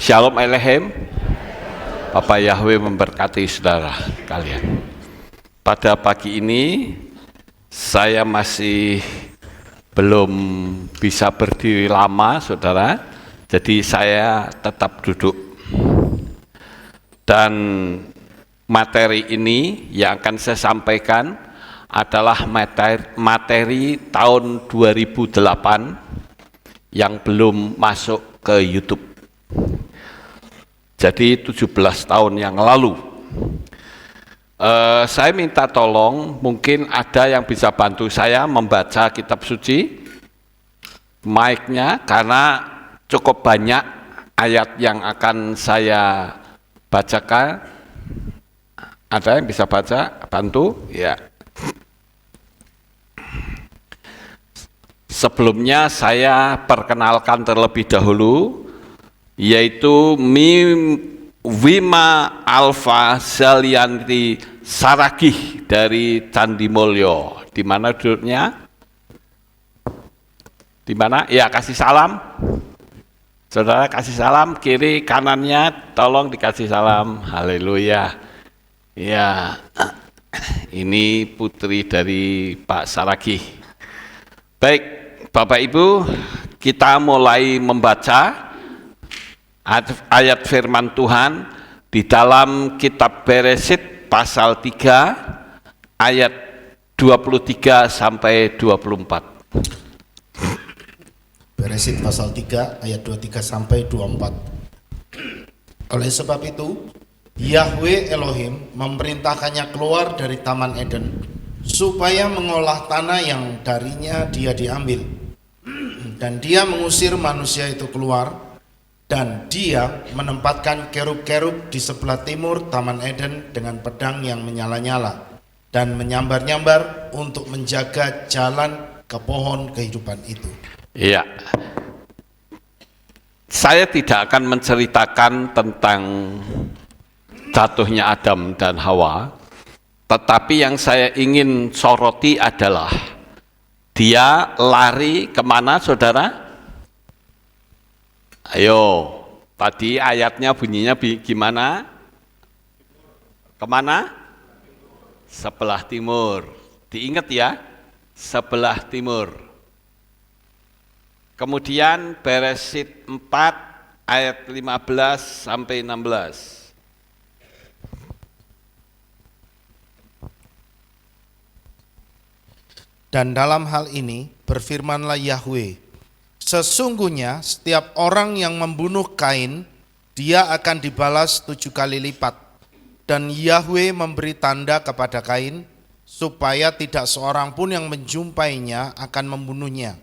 Shalom Elohim. Bapak Yahweh memberkati saudara kalian. Pada pagi ini saya masih belum bisa berdiri lama saudara, jadi saya tetap duduk. Dan materi ini yang akan saya sampaikan adalah materi tahun 2008 yang belum masuk ke YouTube. Jadi 17 tahun yang lalu. Saya minta tolong, mungkin ada yang bisa bantu saya membaca kitab suci, mic-nya, karena cukup banyak ayat yang akan saya bacakan. Ada yang bisa baca, bantu? Ya. Sebelumnya saya perkenalkan terlebih dahulu, yaitu Wima Alfa Zalianti Saragih dari Candi Mulyo. Di mana duduknya? Di mana? Ya, kasih salam. Saudara kasih salam, kiri kanannya tolong dikasih salam. Haleluya. Ya, ini putri dari Pak Saragih. Baik, Bapak Ibu, kita mulai membaca ayat firman Tuhan di dalam kitab Beresit pasal 3 ayat 23 sampai 24. Beresit pasal 3 ayat 23 sampai 24. Oleh sebab itu, Yahweh Elohim memerintahkannya keluar dari Taman Eden supaya mengolah tanah yang darinya dia diambil. Dan dia mengusir manusia itu keluar. Dan dia menempatkan kerub-kerub di sebelah timur Taman Eden dengan pedang yang menyala-nyala dan menyambar-nyambar untuk menjaga jalan ke pohon kehidupan itu. Iya, saya tidak akan menceritakan tentang jatuhnya Adam dan Hawa, tetapi yang saya ingin soroti adalah dia lari kemana saudara? Ayo, tadi ayatnya bunyinya gimana? Kemana? Sebelah timur. Diingat ya, sebelah timur. Kemudian Beresit 4 ayat 15 sampai 16. Dan dalam hal ini berfirmanlah Yahweh, sesungguhnya setiap orang yang membunuh Kain, dia akan dibalas 7 kali lipat. Dan Yahweh memberi tanda kepada Kain, supaya tidak seorang pun yang menjumpainya akan membunuhnya.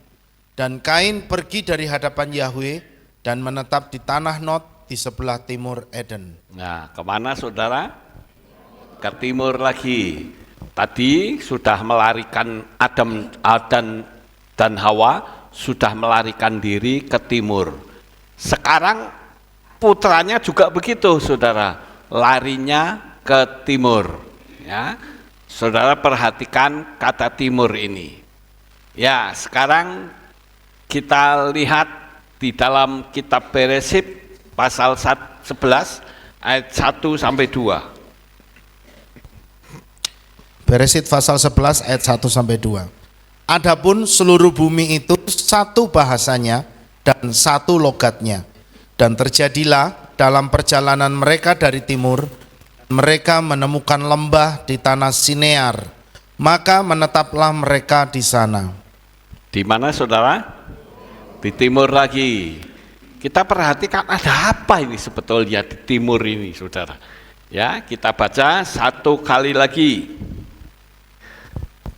Dan Kain pergi dari hadapan Yahweh dan menetap di tanah Nod di sebelah timur Eden. Nah, kemana saudara? Ke timur lagi. Tadi sudah melarikan Adam dan Hawa, sudah melarikan diri ke timur. Sekarang putranya juga begitu, saudara, larinya ke timur. Ya, saudara perhatikan kata timur ini. Ya, sekarang kita lihat di dalam kitab Beresit pasal 11 ayat 1 sampai 2. Beresit pasal 11 ayat 1 sampai 2. Adapun seluruh bumi itu satu bahasanya dan satu logatnya. Dan terjadilah dalam perjalanan mereka dari timur, mereka menemukan lembah di tanah Sinear, maka menetaplah mereka di sana. Di mana saudara? Di timur lagi. Kita perhatikan ada apa ini sebetulnya di timur ini saudara. Ya, kita baca satu kali lagi.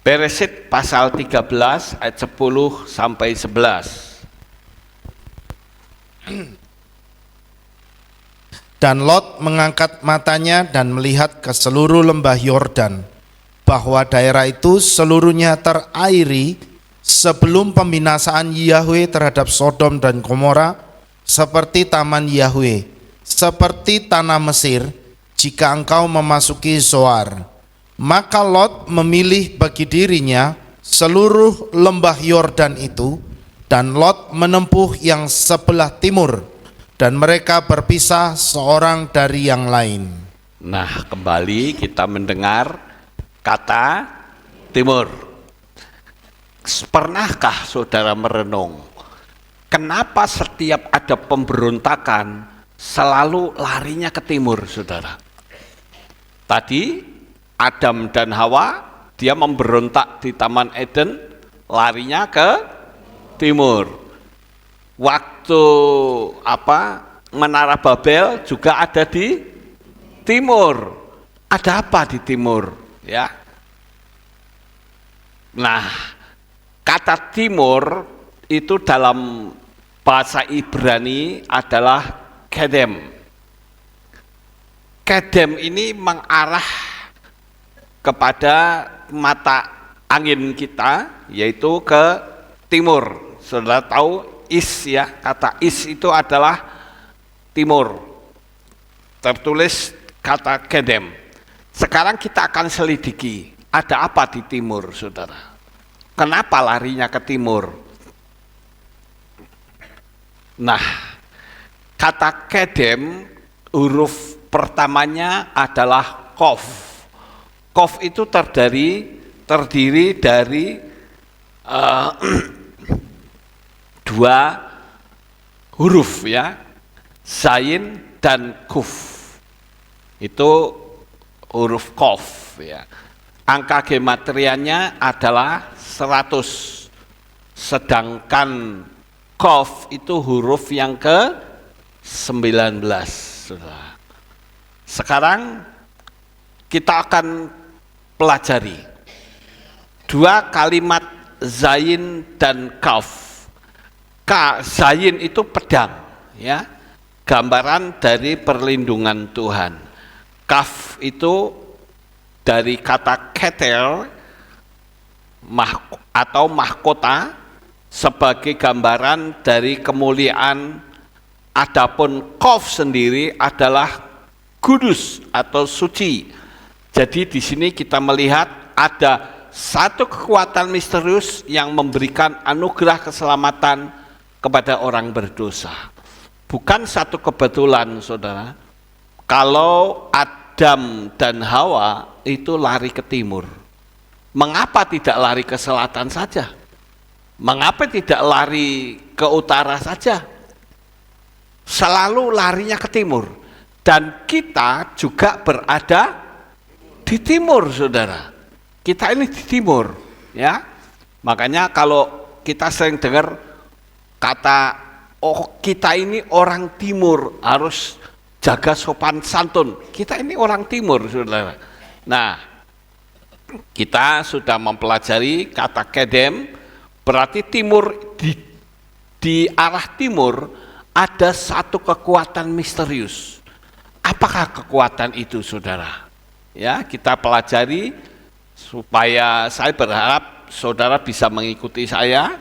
Beresit pasal 13 ayat 10 sampai 11. Dan Lot mengangkat matanya dan melihat ke seluruh lembah Yordan, bahwa daerah itu seluruhnya terairi sebelum pembinasaan Yahweh terhadap Sodom dan Gomora, seperti taman Yahweh, seperti tanah Mesir, jika engkau memasuki Zoar. Maka Lot memilih bagi dirinya seluruh lembah Yordan itu, dan Lot menempuh yang sebelah timur dan mereka berpisah seorang dari yang lain. Nah, kembali kita mendengar kata timur. Pernahkah saudara merenung, kenapa setiap ada pemberontakan selalu larinya ke timur, saudara? Tadi Adam dan Hawa, dia memberontak di Taman Eden, larinya ke timur. Waktu Menara Babel juga ada di timur. Ada apa di timur? Ya. Nah, kata timur itu dalam bahasa Ibrani adalah kedem. Kedem ini mengarah kepada mata angin kita, yaitu ke timur. Saudara tahu is ya, kata is itu adalah timur. Tertulis kata kedem. Sekarang kita akan selidiki, ada apa di timur, saudara? Kenapa larinya ke timur? Nah, kata kedem, huruf pertamanya adalah kof. Kof itu terdiri dari dua huruf ya, zain dan kuf. Itu huruf kof ya. Angka gematrianya adalah 100. Sedangkan kof itu huruf yang ke-19. Sekarang kita akan pelajari dua kalimat zain dan kaf. Zain itu pedang ya, gambaran dari perlindungan Tuhan. Kaf itu dari kata keter atau mahkota, sebagai gambaran dari kemuliaan. Adapun kof sendiri adalah kudus atau suci. Jadi di sini kita melihat ada satu kekuatan misterius yang memberikan anugerah keselamatan kepada orang berdosa. Bukan satu kebetulan, saudara, kalau Adam dan Hawa itu lari ke timur. Mengapa tidak lari ke selatan saja? Mengapa tidak lari ke utara saja? Selalu larinya ke timur. Dan kita juga berada di timur, saudara. Kita ini di timur, ya. Makanya kalau kita sering dengar kata, oh kita ini orang timur, harus jaga sopan santun. Kita ini orang timur, saudara. Nah, kita sudah mempelajari kata kedem, berarti timur, di arah timur ada satu kekuatan misterius. Apakah kekuatan itu, saudara? Ya, kita pelajari supaya saya berharap saudara bisa mengikuti saya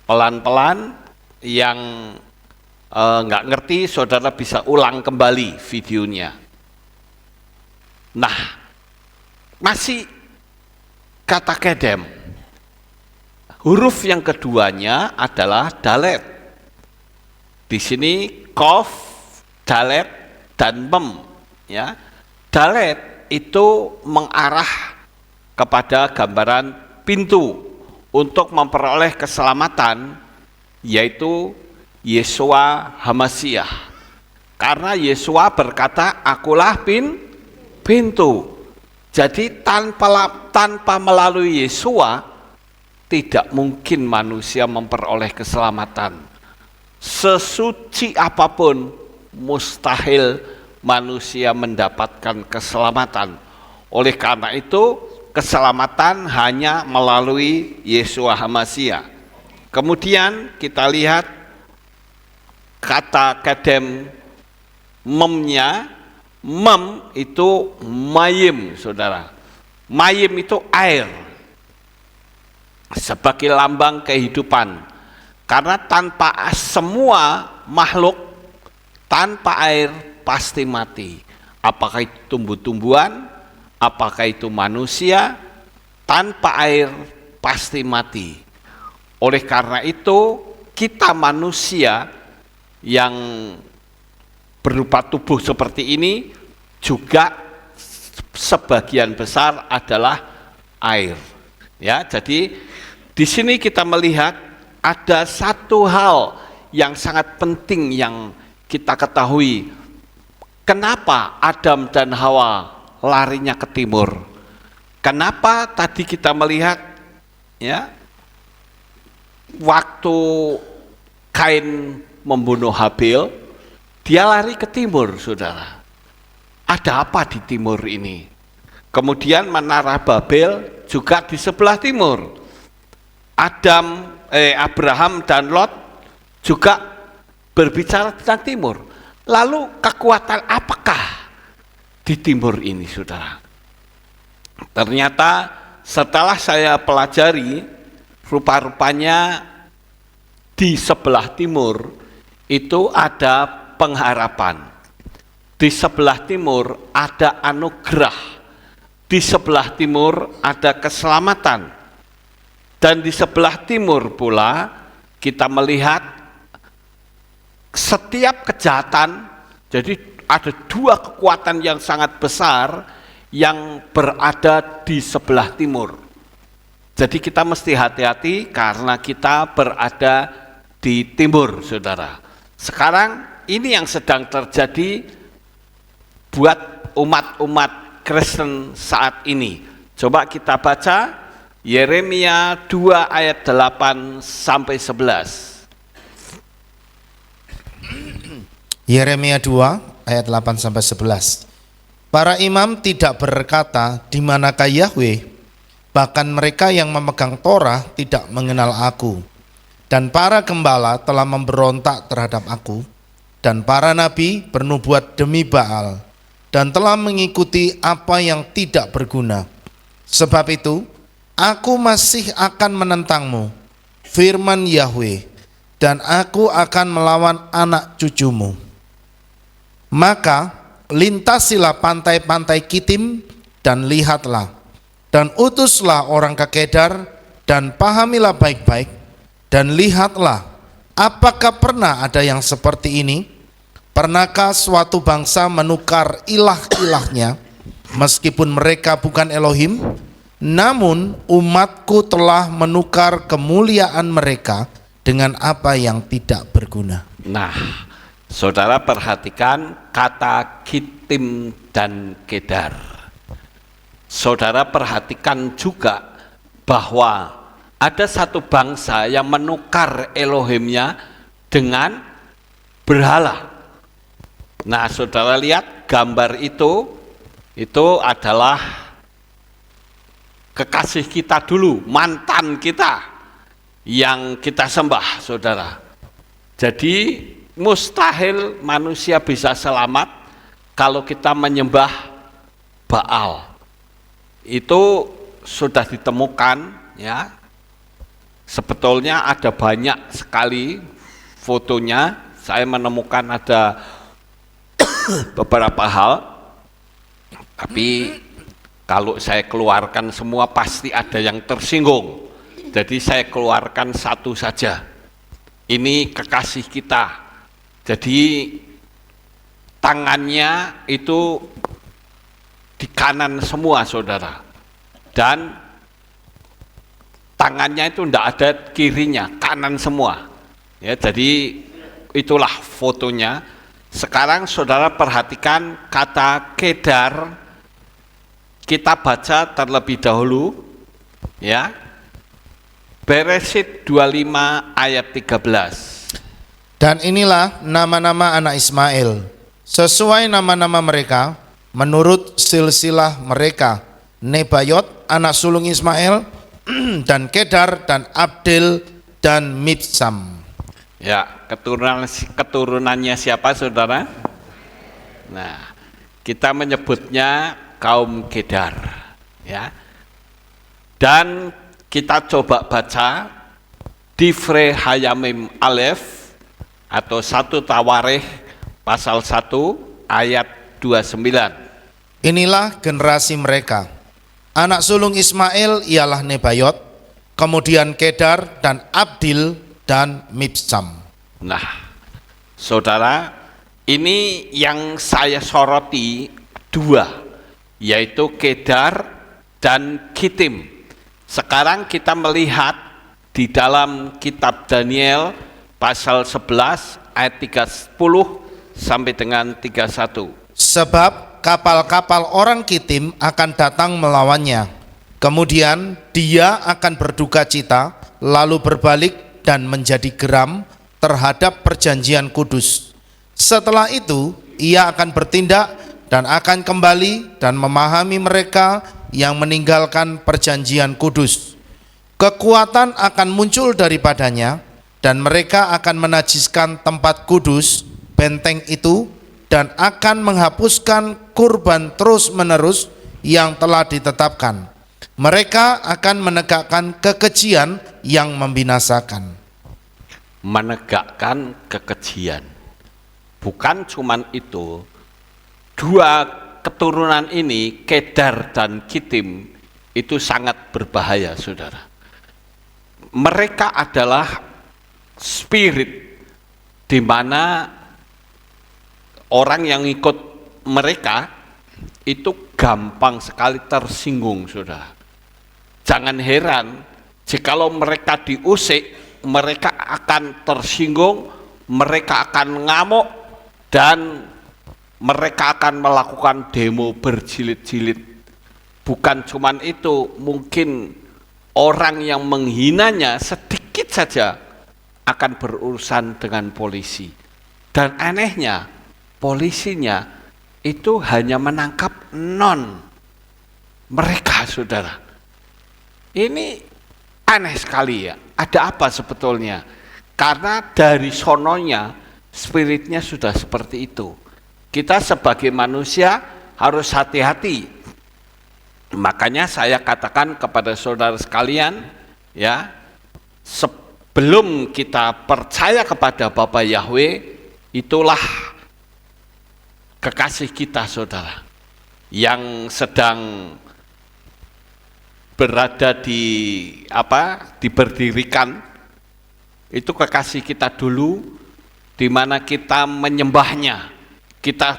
pelan-pelan. Yang nggak ngerti, saudara bisa ulang kembali videonya. Nah, masih kata kedem. Huruf yang keduanya adalah dalet. Di sini kof, dalet, dan mem. Ya, dalet itu mengarah kepada gambaran pintu untuk memperoleh keselamatan, yaitu Yesua Hamasiah. Karena Yesua berkata, akulah pintu. Jadi tanpa melalui Yesua, tidak mungkin manusia memperoleh keselamatan. Sesuci apapun, mustahil manusia mendapatkan keselamatan. Oleh karena itu, keselamatan hanya melalui Yesua Hamasiah. Kemudian kita lihat kata kedem memnya, mem itu mayim, saudara. Mayim itu air, sebagai lambang kehidupan. Karena tanpa semua makhluk, tanpa air pasti mati. Apakah itu tumbuh-tumbuhan, apakah itu manusia, tanpa air pasti mati. Oleh karena itu, kita manusia yang berupa tubuh seperti ini juga sebagian besar adalah air. Ya, jadi di sini kita melihat ada satu hal yang sangat penting yang kita ketahui. Kenapa Adam dan Hawa larinya ke timur? Kenapa tadi kita melihat ya waktu Kain membunuh Habil, dia lari ke timur, saudara. Ada apa di timur ini? Kemudian Menara Babel juga di sebelah timur. Abraham dan Lot juga berbicara tentang timur. Lalu kekuatan apakah di timur ini, saudara? Ternyata setelah saya pelajari, rupa-rupanya di sebelah timur itu ada pengharapan. Di sebelah timur ada anugerah. Di sebelah timur ada keselamatan. Dan di sebelah timur pula kita melihat setiap kejahatan, jadi ada dua kekuatan yang sangat besar yang berada di sebelah timur. Jadi kita mesti hati-hati karena kita berada di timur, saudara. Sekarang ini yang sedang terjadi buat umat-umat Kristen saat ini. Coba kita baca Yeremia 2 ayat 8 sampai 11. Yeremia 2 ayat 8 sampai 11. Para imam tidak berkata, di manakah Yahweh? Bahkan mereka yang memegang Torah tidak mengenal aku. Dan para gembala telah memberontak terhadap aku. Dan para nabi bernubuat demi Baal, dan telah mengikuti apa yang tidak berguna. Sebab itu, aku masih akan menentangmu, firman Yahweh, dan aku akan melawan anak cucumu. Maka lintasilah pantai-pantai Kitim dan lihatlah, dan utuslah orang ke Kedar, dan pahamilah baik-baik, dan lihatlah, apakah pernah ada yang seperti ini? Pernahkah suatu bangsa menukar ilah-ilahnya, meskipun mereka bukan Elohim? Namun umatku telah menukar kemuliaan mereka dengan apa yang tidak berguna. Nah, saudara perhatikan kata Kitim dan Kedar. Saudara perhatikan juga bahwa ada satu bangsa yang menukar Elohimnya dengan berhala. Nah, saudara lihat gambar itu adalah kekasih kita dulu, mantan kita yang kita sembah, saudara. Jadi mustahil manusia bisa selamat kalau kita menyembah Baal. Itu sudah ditemukan, ya. Sebetulnya ada banyak sekali fotonya. Saya menemukan ada beberapa hal, tapi kalau saya keluarkan semua pasti ada yang tersinggung. Jadi saya keluarkan satu saja. Ini kekasih kita. Jadi tangannya itu di kanan semua, saudara. Dan tangannya itu tidak ada kirinya, kanan semua. Ya, jadi itulah fotonya. Sekarang saudara perhatikan kata Kedar, kita baca terlebih dahulu, ya. Beresit 25 ayat 13. Dan inilah nama-nama anak Ismail, sesuai nama-nama mereka, menurut silsilah mereka, Nebayot, anak sulung Ismail, dan Kedar, dan Abdil, dan Mibsam. Ya, keturunannya siapa, saudara? Nah, kita menyebutnya kaum Kedar, ya. Dan kita coba baca Difre Hayamim Alef atau 1 Tawarikh pasal 1 ayat 29. Inilah generasi mereka. Anak sulung Ismail ialah Nebayot, kemudian Kedar, dan Abdil, dan Mibsam. Nah, saudara, Ini yang saya soroti dua, yaitu Kedar dan Kitim. Sekarang kita melihat di dalam kitab Daniel pasal 11 ayat 30 sampai dengan 31. Sebab kapal-kapal orang Kitim akan datang melawannya. Kemudian dia akan berduka cita, lalu berbalik dan menjadi geram terhadap perjanjian kudus. Setelah itu ia akan bertindak dan akan kembali dan memahami mereka yang meninggalkan perjanjian kudus. Kekuatan akan muncul daripadanya dan mereka akan menajiskan tempat kudus, benteng itu, dan akan menghapuskan kurban terus-menerus yang telah ditetapkan. Mereka akan menegakkan kekejian yang membinasakan. Menegakkan kekejian. Bukan cuman itu, dua keturunan ini, Kedar dan Kitim, itu sangat berbahaya, saudara. Mereka adalah spirit di mana orang yang ikut mereka itu gampang sekali tersinggung, saudara. Jangan heran jikalau mereka diusik, mereka akan tersinggung, mereka akan ngamuk, dan mereka akan melakukan demo berjilid-jilid. Bukan cuman itu, mungkin orang yang menghinanya sedikit saja akan berurusan dengan polisi. Dan anehnya, polisinya itu hanya menangkap mereka, saudara. Ini aneh sekali ya. Ada apa sebetulnya? Karena dari sononya, spiritnya sudah seperti itu. Kita sebagai manusia harus hati-hati. Makanya saya katakan kepada saudara sekalian, ya, sebelum kita percaya kepada Bapa Yahweh, itulah kekasih kita, saudara, yang sedang berada diberdirikan. Itu kekasih kita dulu, di mana kita menyembahnya, kita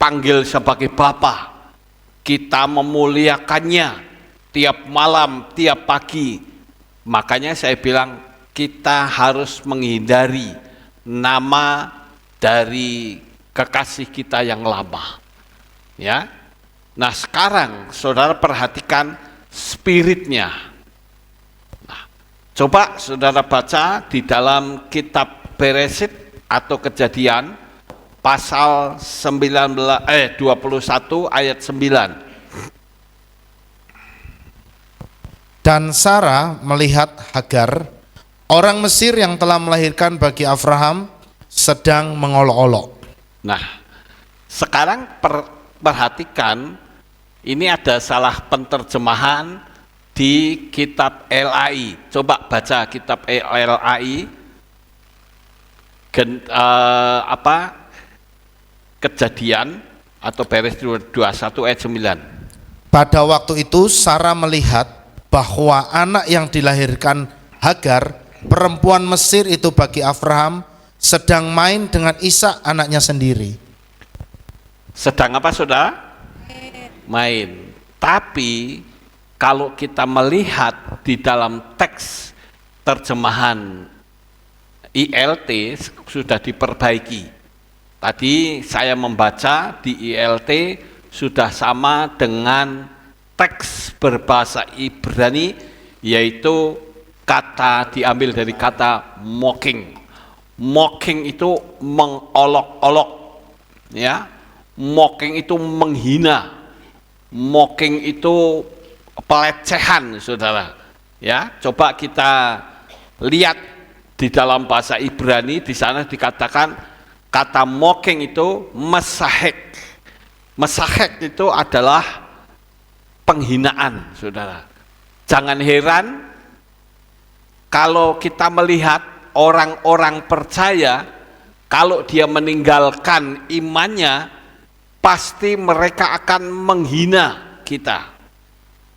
panggil sebagai Bapa, kita memuliakannya tiap malam, tiap pagi. Makanya saya bilang kita harus menghindari nama dari kekasih kita yang lama. Ya. Nah, sekarang saudara perhatikan spiritnya. Nah, coba saudara baca di dalam kitab Beresit atau Kejadian pasal 21 ayat 9. Dan Sarah melihat Hagar, orang Mesir yang telah melahirkan bagi Abraham, sedang mengolok-olok. Nah, sekarang perhatikan, ini ada salah penterjemahan di kitab LAI. Coba baca kitab LAI. Kejadian atau Beresit 21 ayat 9. Pada waktu itu Sarah melihat bahwa anak yang dilahirkan Hagar, perempuan Mesir itu bagi Abraham, sedang main dengan Ishak anaknya sendiri. Sedang apa, saudara? Main. Tapi kalau kita melihat di dalam teks terjemahan ILT sudah diperbaiki. Tadi saya membaca di ILT sudah sama dengan teks berbahasa Ibrani, yaitu kata diambil dari kata mocking. Mocking itu mengolok-olok, ya. Mocking itu menghina. Mocking itu pelecehan, saudara. Ya, coba kita lihat di dalam bahasa Ibrani, di sana dikatakan kata mocking itu mesahek. Mesahek itu adalah penghinaan, saudara. Jangan heran kalau kita melihat orang-orang percaya, kalau dia meninggalkan imannya, pasti mereka akan menghina kita,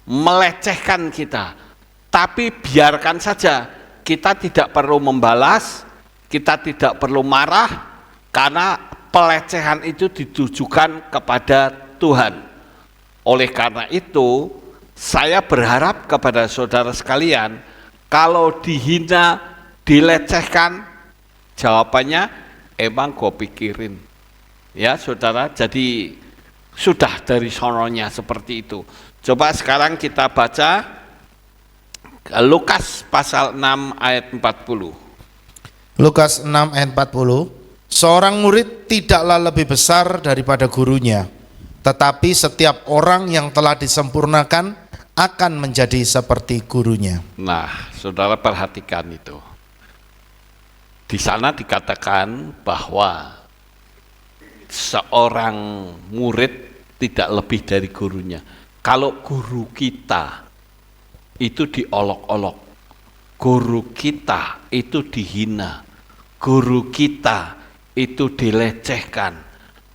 melecehkan kita. Tapi biarkan saja, kita tidak perlu membalas, kita tidak perlu marah, karena pelecehan itu ditujukan kepada Tuhan. Oleh karena itu, saya berharap kepada saudara sekalian, kalau dihina, dilecehkan, jawabannya emang gue pikirin. Ya saudara, jadi sudah dari sononya seperti itu. Coba sekarang kita baca Lukas pasal 6 ayat 40. Lukas 6 ayat 40. Seorang murid tidaklah lebih besar daripada gurunya, tetapi setiap orang yang telah disempurnakan akan menjadi seperti gurunya. Nah, saudara perhatikan itu. Di sana dikatakan bahwa seorang murid tidak lebih dari gurunya. Kalau guru kita itu diolok-olok, guru kita itu dihina, guru kita itu dilecehkan,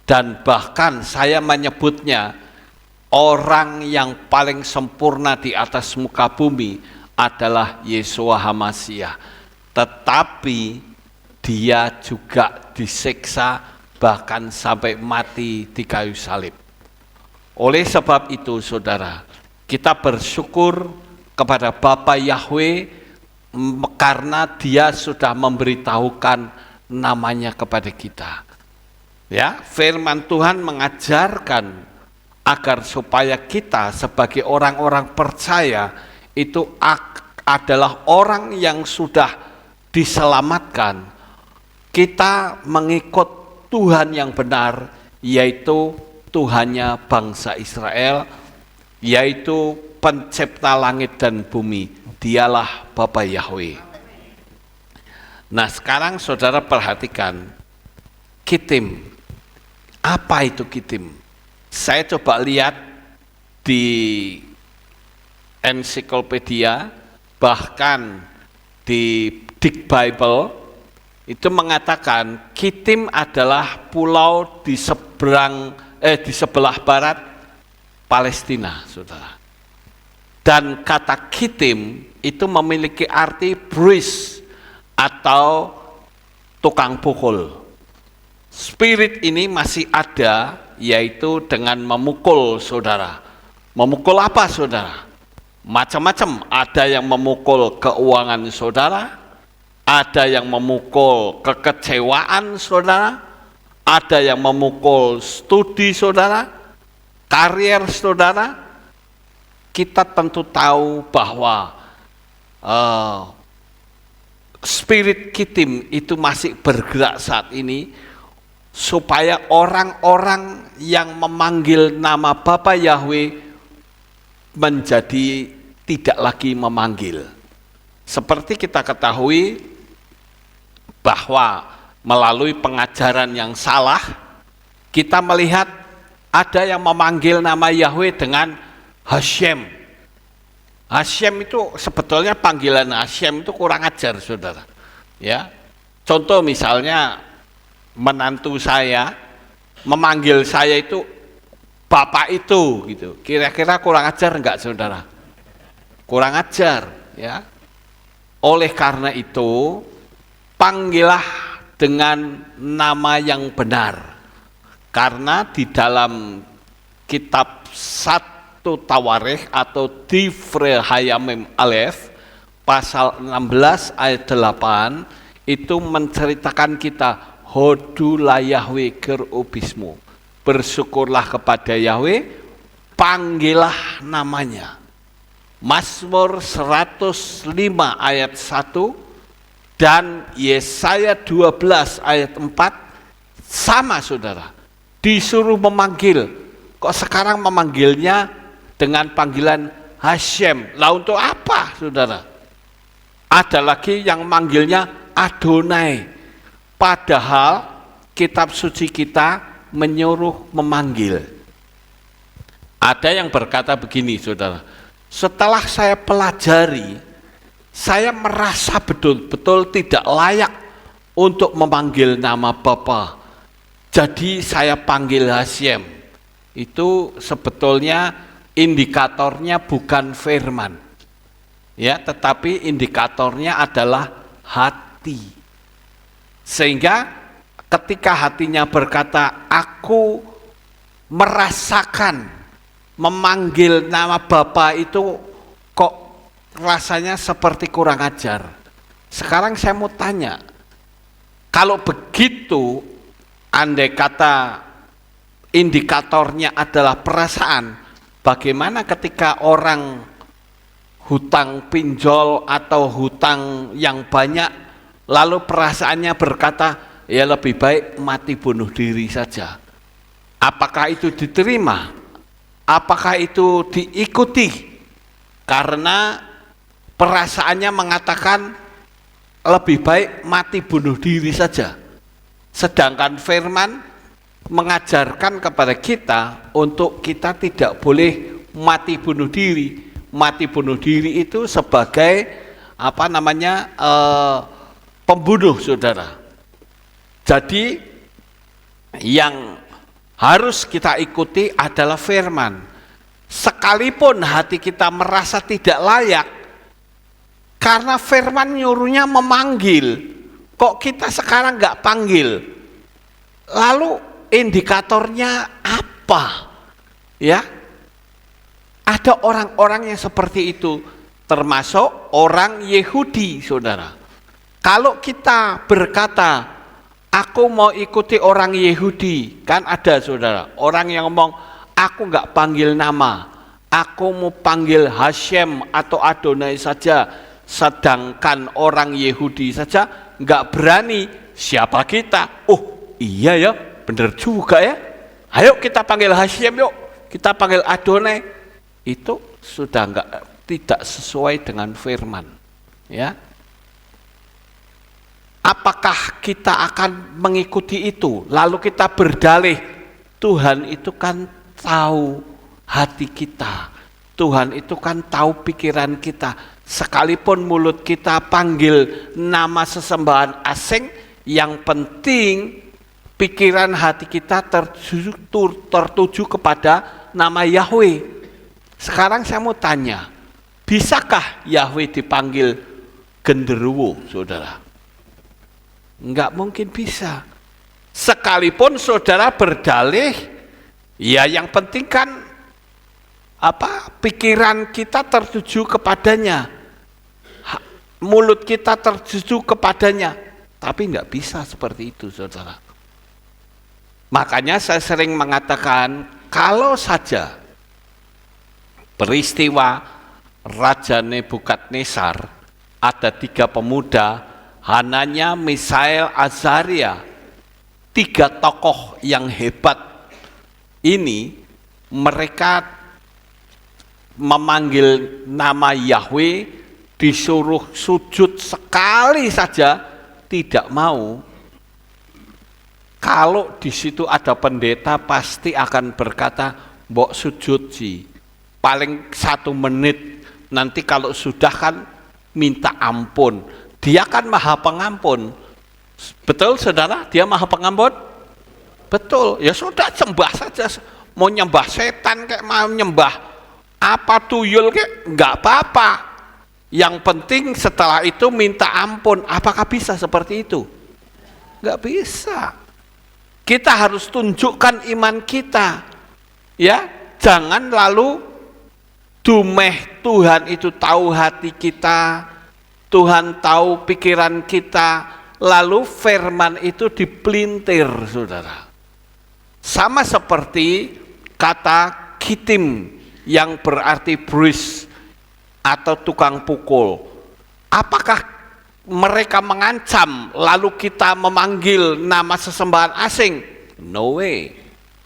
dan bahkan saya menyebutnya orang yang paling sempurna di atas muka bumi adalah Yeshua HaMashiach, tetapi dia juga disiksa bahkan sampai mati di kayu salib. Oleh sebab itu saudara, kita bersyukur kepada Bapa Yahweh karena dia sudah memberitahukan namanya kepada kita. Ya, firman Tuhan mengajarkan agar supaya kita sebagai orang-orang percaya itu adalah orang yang sudah diselamatkan. Kita mengikut Tuhan yang benar, yaitu Tuhannya bangsa Israel, yaitu pencipta langit dan bumi. Dialah Bapa Yahweh. Nah sekarang saudara perhatikan kitim. Apa itu kitim? Saya coba lihat di ensiklopedia, bahkan di Dick Bible, itu mengatakan Kitim adalah pulau di sebelah barat Palestina, saudara. Dan kata Kitim itu memiliki arti bruise atau tukang pukul. Spirit ini masih ada, yaitu dengan memukul, saudara. Memukul apa, saudara? Macam-macam. Ada yang memukul keuangan saudara, ada yang memukul kekecewaan saudara, ada yang memukul studi saudara, karier saudara. Kita tentu tahu bahwa spirit Kitim itu masih bergerak saat ini, supaya orang-orang yang memanggil nama Bapa Yahweh menjadi tidak lagi memanggil. Seperti kita ketahui bahwa melalui pengajaran yang salah, kita melihat ada yang memanggil nama Yahweh dengan Hashem. Hashem itu sebetulnya panggilan Hashem itu kurang ajar, saudara. Ya, contoh misalnya menantu saya memanggil saya itu Bapak itu, gitu. Kira-kira kurang ajar enggak, saudara? Kurang ajar, ya. Oleh karena itu, panggillah dengan nama yang benar. Karena di dalam kitab 1 Tawarikh atau Divrei Hayamim Aleph pasal 16 ayat 8 itu menceritakan kita Hodu la Yahweh kerubismu, bersyukurlah kepada Yahweh, panggillah namanya. Mazmur 105 ayat 1 dan Yesaya 12 ayat 4 sama, saudara, disuruh memanggil. Kok sekarang memanggilnya dengan panggilan Hashem? Lah untuk apa, saudara? Ada lagi yang manggilnya Adonai, padahal kitab suci kita menyuruh memanggil. Ada yang berkata begini, saudara, setelah saya pelajari, saya merasa betul-betul tidak layak untuk memanggil nama Bapa, jadi saya panggil Hashem. Itu sebetulnya indikatornya bukan firman, ya, tetapi indikatornya adalah hati. Sehingga ketika hatinya berkata, aku merasakan memanggil nama Bapa itu kok rasanya seperti kurang ajar. Sekarang saya mau tanya, kalau begitu, andai kata indikatornya adalah perasaan, bagaimana ketika orang hutang pinjol atau hutang yang banyak, lalu perasaannya berkata, ya lebih baik mati bunuh diri saja. Apakah itu diterima? Apakah itu diikuti? Karena perasaannya mengatakan lebih baik mati bunuh diri saja. Sedangkan firman mengajarkan kepada kita untuk kita tidak boleh mati bunuh diri. Mati bunuh diri itu sebagai pembunuh, saudara. Jadi yang harus kita ikuti adalah firman. Sekalipun hati kita merasa tidak layak, karena firman nyuruhnya memanggil, kok kita sekarang nggak panggil? Lalu indikatornya apa? Ya, ada orang-orang yang seperti itu, termasuk orang Yahudi, saudara. Kalau kita berkata, aku mau ikuti orang Yahudi, kan ada, saudara, orang yang ngomong, aku nggak panggil nama, aku mau panggil Hashem atau Adonai saja. Sedangkan orang Yahudi saja nggak berani. Siapa kita? Oh iya ya, bener juga ya. Ayo kita panggil Hashem, yuk kita panggil Adonai. Itu sudah tidak sesuai dengan firman, ya. Apakah kita akan mengikuti itu? Lalu kita berdalih, Tuhan itu kan tahu hati kita, Tuhan itu kan tahu pikiran kita. Sekalipun mulut kita panggil nama sesembahan asing, yang penting pikiran hati kita tertuju kepada nama Yahweh. Sekarang saya mau tanya, bisakah Yahweh dipanggil genderuwo, saudara? Enggak mungkin bisa. Sekalipun saudara berdalih, ya yang penting kan pikiran kita tertuju kepadanya, mulut kita tertuju kepadanya, tapi enggak bisa seperti itu, saudara. Makanya saya sering mengatakan, kalau saja peristiwa Raja Nebukadnezar, ada 3 pemuda, Hananya, Misael, Azaria, 3 tokoh yang hebat ini, mereka memanggil nama Yahweh, disuruh sujud sekali saja tidak mau. Kalau di situ ada pendeta pasti akan berkata, mbok sujud sih, paling 1 menit, nanti kalau sudah kan minta ampun. Dia kan maha pengampun. Betul saudara, dia maha pengampun? Betul, ya sudah sembah saja. Mau nyembah setan kayak mau nyembah apa tuyul kayak enggak apa-apa. Yang penting setelah itu minta ampun. Apakah bisa seperti itu? Enggak bisa. Kita harus tunjukkan iman kita. Ya, jangan lalu dumeh Tuhan itu tahu hati kita, Tuhan tahu pikiran kita, lalu firman itu dipelintir, saudara. Sama seperti kata kitim yang berarti bruise atau tukang pukul. Apakah mereka mengancam lalu kita memanggil nama sesembahan asing? No way.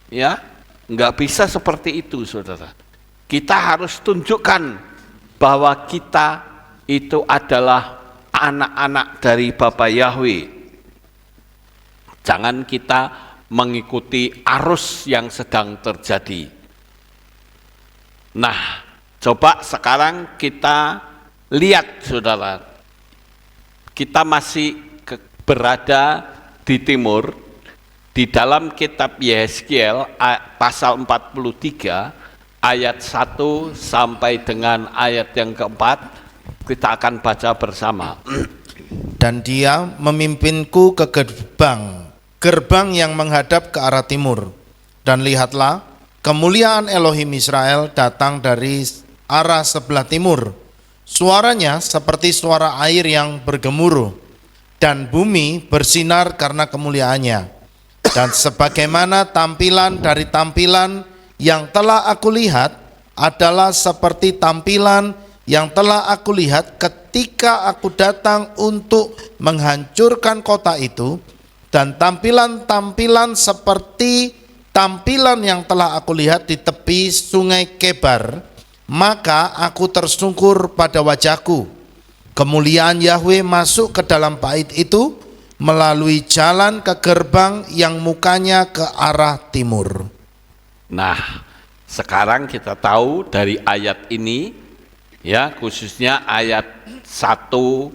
Ya, nggak bisa seperti itu, saudara. Kita harus tunjukkan bahwa kita itu adalah anak-anak dari Bapa Yahweh. Jangan kita mengikuti arus yang sedang terjadi. Nah, coba sekarang kita lihat, saudara. Kita masih berada di timur, di dalam kitab Yehezkiel pasal 43 ayat 1 sampai dengan ayat yang keempat, kita akan baca bersama. Dan dia memimpinku ke gerbang gerbang yang menghadap ke arah timur. Dan lihatlah, kemuliaan Elohim Israel datang dari arah sebelah timur. Suaranya seperti suara air yang bergemuruh, dan bumi bersinar karena kemuliaannya. Dan sebagaimana tampilan dari tampilan yang telah aku lihat adalah seperti tampilan yang telah aku lihat ketika aku datang untuk menghancurkan kota itu, dan tampilan-tampilan seperti tampilan yang telah aku lihat di tepi sungai Kebar, maka aku tersungkur pada wajahku. Kemuliaan Yahweh masuk ke dalam bait itu melalui jalan ke gerbang yang mukanya ke arah timur. Nah, sekarang kita tahu dari ayat ini, ya, khususnya ayat 1, 2,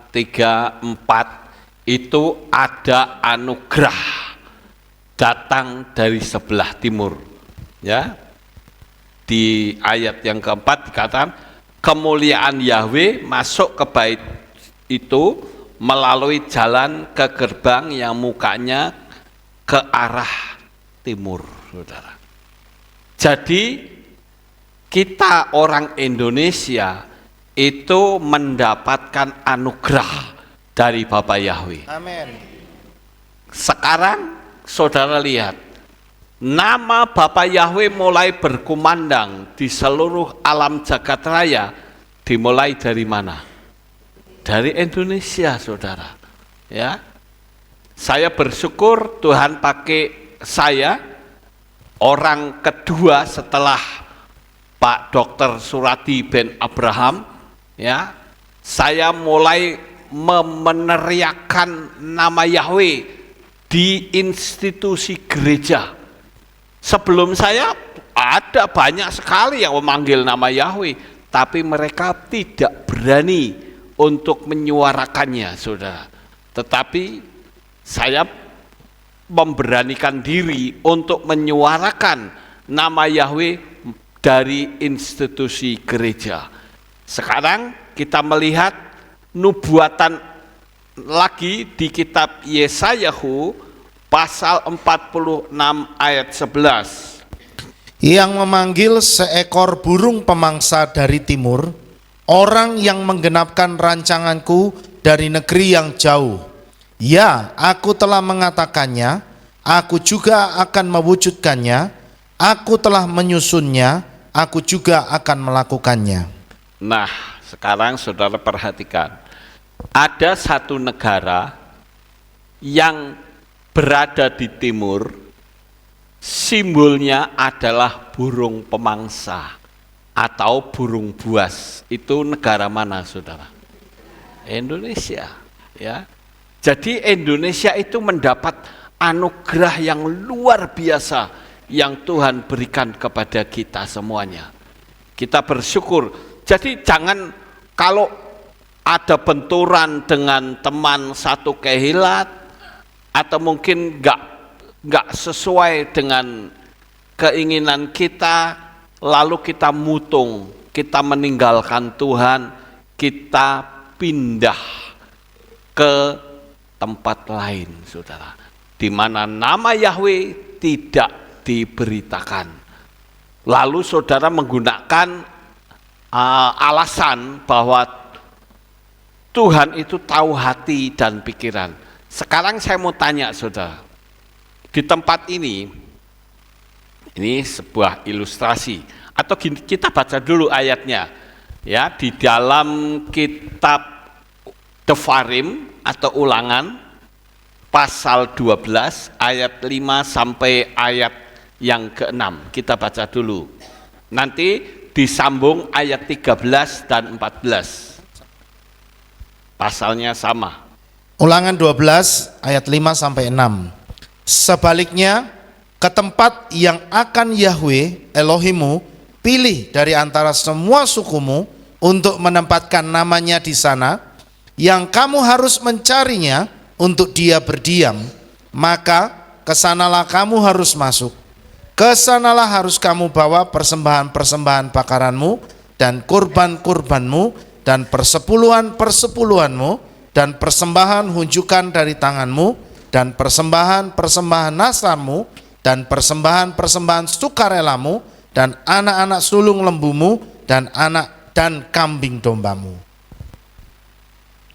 3, 4 itu ada anugerah datang dari sebelah timur. Ya, di ayat yang keempat dikatakan kemuliaan Yahweh masuk ke bait itu melalui jalan ke gerbang yang mukanya ke arah timur, saudara. Jadi kita orang Indonesia itu mendapatkan anugerah dari Bapa Yahweh. Amin. Sekarang saudara lihat, nama Bapa Yahweh mulai berkumandang di seluruh alam jagat raya, dimulai dari mana? Dari Indonesia, saudara. Ya, saya bersyukur Tuhan pakai saya, orang kedua setelah Pak Dr. Suradi bin Abraham, ya, saya mulai meneriakkan nama Yahweh di institusi gereja. Sebelum saya ada banyak sekali yang memanggil nama Yahweh, tapi mereka tidak berani untuk menyuarakannya, saudara. Tetapi saya memberanikan diri untuk menyuarakan nama Yahweh dari institusi gereja. Sekarang kita melihat nubuatan lagi di kitab Yesayahu pasal 46 ayat 11. Yang memanggil seekor burung pemangsa dari timur, orang yang menggenapkan rancanganku dari negeri yang jauh. Ya, aku telah mengatakannya, aku juga akan mewujudkannya, aku telah menyusunnya, aku juga akan melakukannya. Nah, sekarang saudara perhatikan, ada satu negara yang berada di timur, simbolnya adalah burung pemangsa atau burung buas. Itu negara mana, saudara? Indonesia, ya. Jadi Indonesia itu mendapat anugerah yang luar biasa yang Tuhan berikan kepada kita semuanya. Kita bersyukur. Jadi jangan kalau ada benturan dengan teman satu kehilat atau mungkin nggak sesuai dengan keinginan kita, lalu kita mutung, kita meninggalkan Tuhan, kita pindah ke tempat lain, saudara, di mana nama Yahweh tidak diberitakan. Lalu saudara menggunakan alasan bahwa Tuhan itu tahu hati dan pikiran. Sekarang saya mau tanya saudara, di tempat ini sebuah ilustrasi, atau kita baca dulu ayatnya, ya, di dalam kitab Devarim atau Ulangan pasal 12 ayat 5 sampai ayat yang ke-6. Kita baca dulu. Nanti disambung ayat 13 dan 14. Pasalnya sama. Ulangan 12 ayat 5 sampai 6. Sebaliknya, ke tempat yang akan Yahweh Elohimu pilih dari antara semua sukumu untuk menempatkan namanya di sana, yang kamu harus mencarinya untuk dia berdiam, maka kesanalah kamu harus masuk. Kesanalah harus kamu bawa persembahan-persembahan bakaranmu dan kurban-kurbanmu dan persepuluhan-persepuluhanmu dan persembahan hunjukan dari tanganmu dan persembahan-persembahan nasramu, dan persembahan-persembahan sukarelamu, dan anak-anak sulung lembumu, dan kambing dombamu.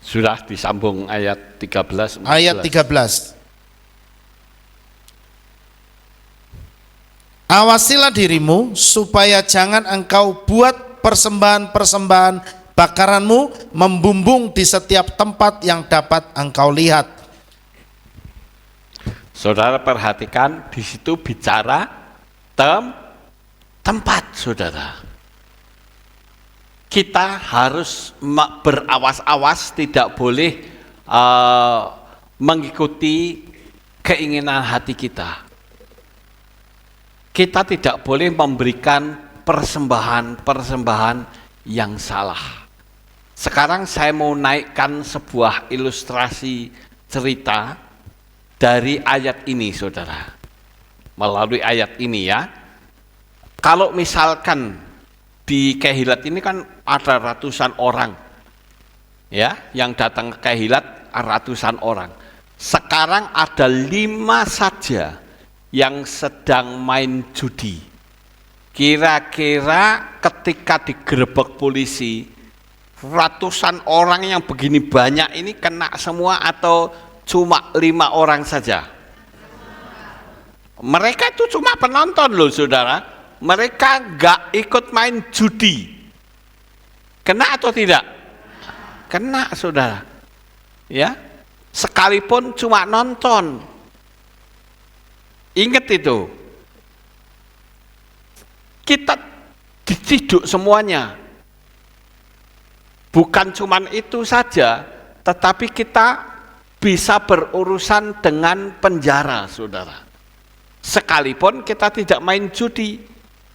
Sudah disambung ayat 13. 14. Ayat 13. Awasilah dirimu supaya jangan engkau buat persembahan-persembahan bakaranmu membumbung di setiap tempat yang dapat engkau lihat. Saudara perhatikan, di situ bicara tempat, saudara. Kita harus berawas-awas, tidak boleh mengikuti keinginan hati kita. Kita tidak boleh memberikan persembahan-persembahan yang salah. Sekarang saya mau naikkan sebuah ilustrasi cerita dari ayat ini, saudara. Melalui ayat ini ya. Kalau misalkan di Kehilat ini kan ada ratusan orang, ya, yang datang ke Kehilat ratusan orang. Sekarang ada 5 saja yang sedang main judi. Kira-kira ketika digerebek polisi, ratusan orang yang begini banyak ini kena semua atau cuma 5 orang saja? Mereka itu cuma penonton loh, saudara. Mereka nggak ikut main judi. Kena atau tidak? Kena, saudara. Ya, sekalipun cuma nonton. Ingat itu. Kita diciduk semuanya. Bukan cuman itu saja, tetapi kita bisa berurusan dengan penjara, saudara. Sekalipun kita tidak main judi,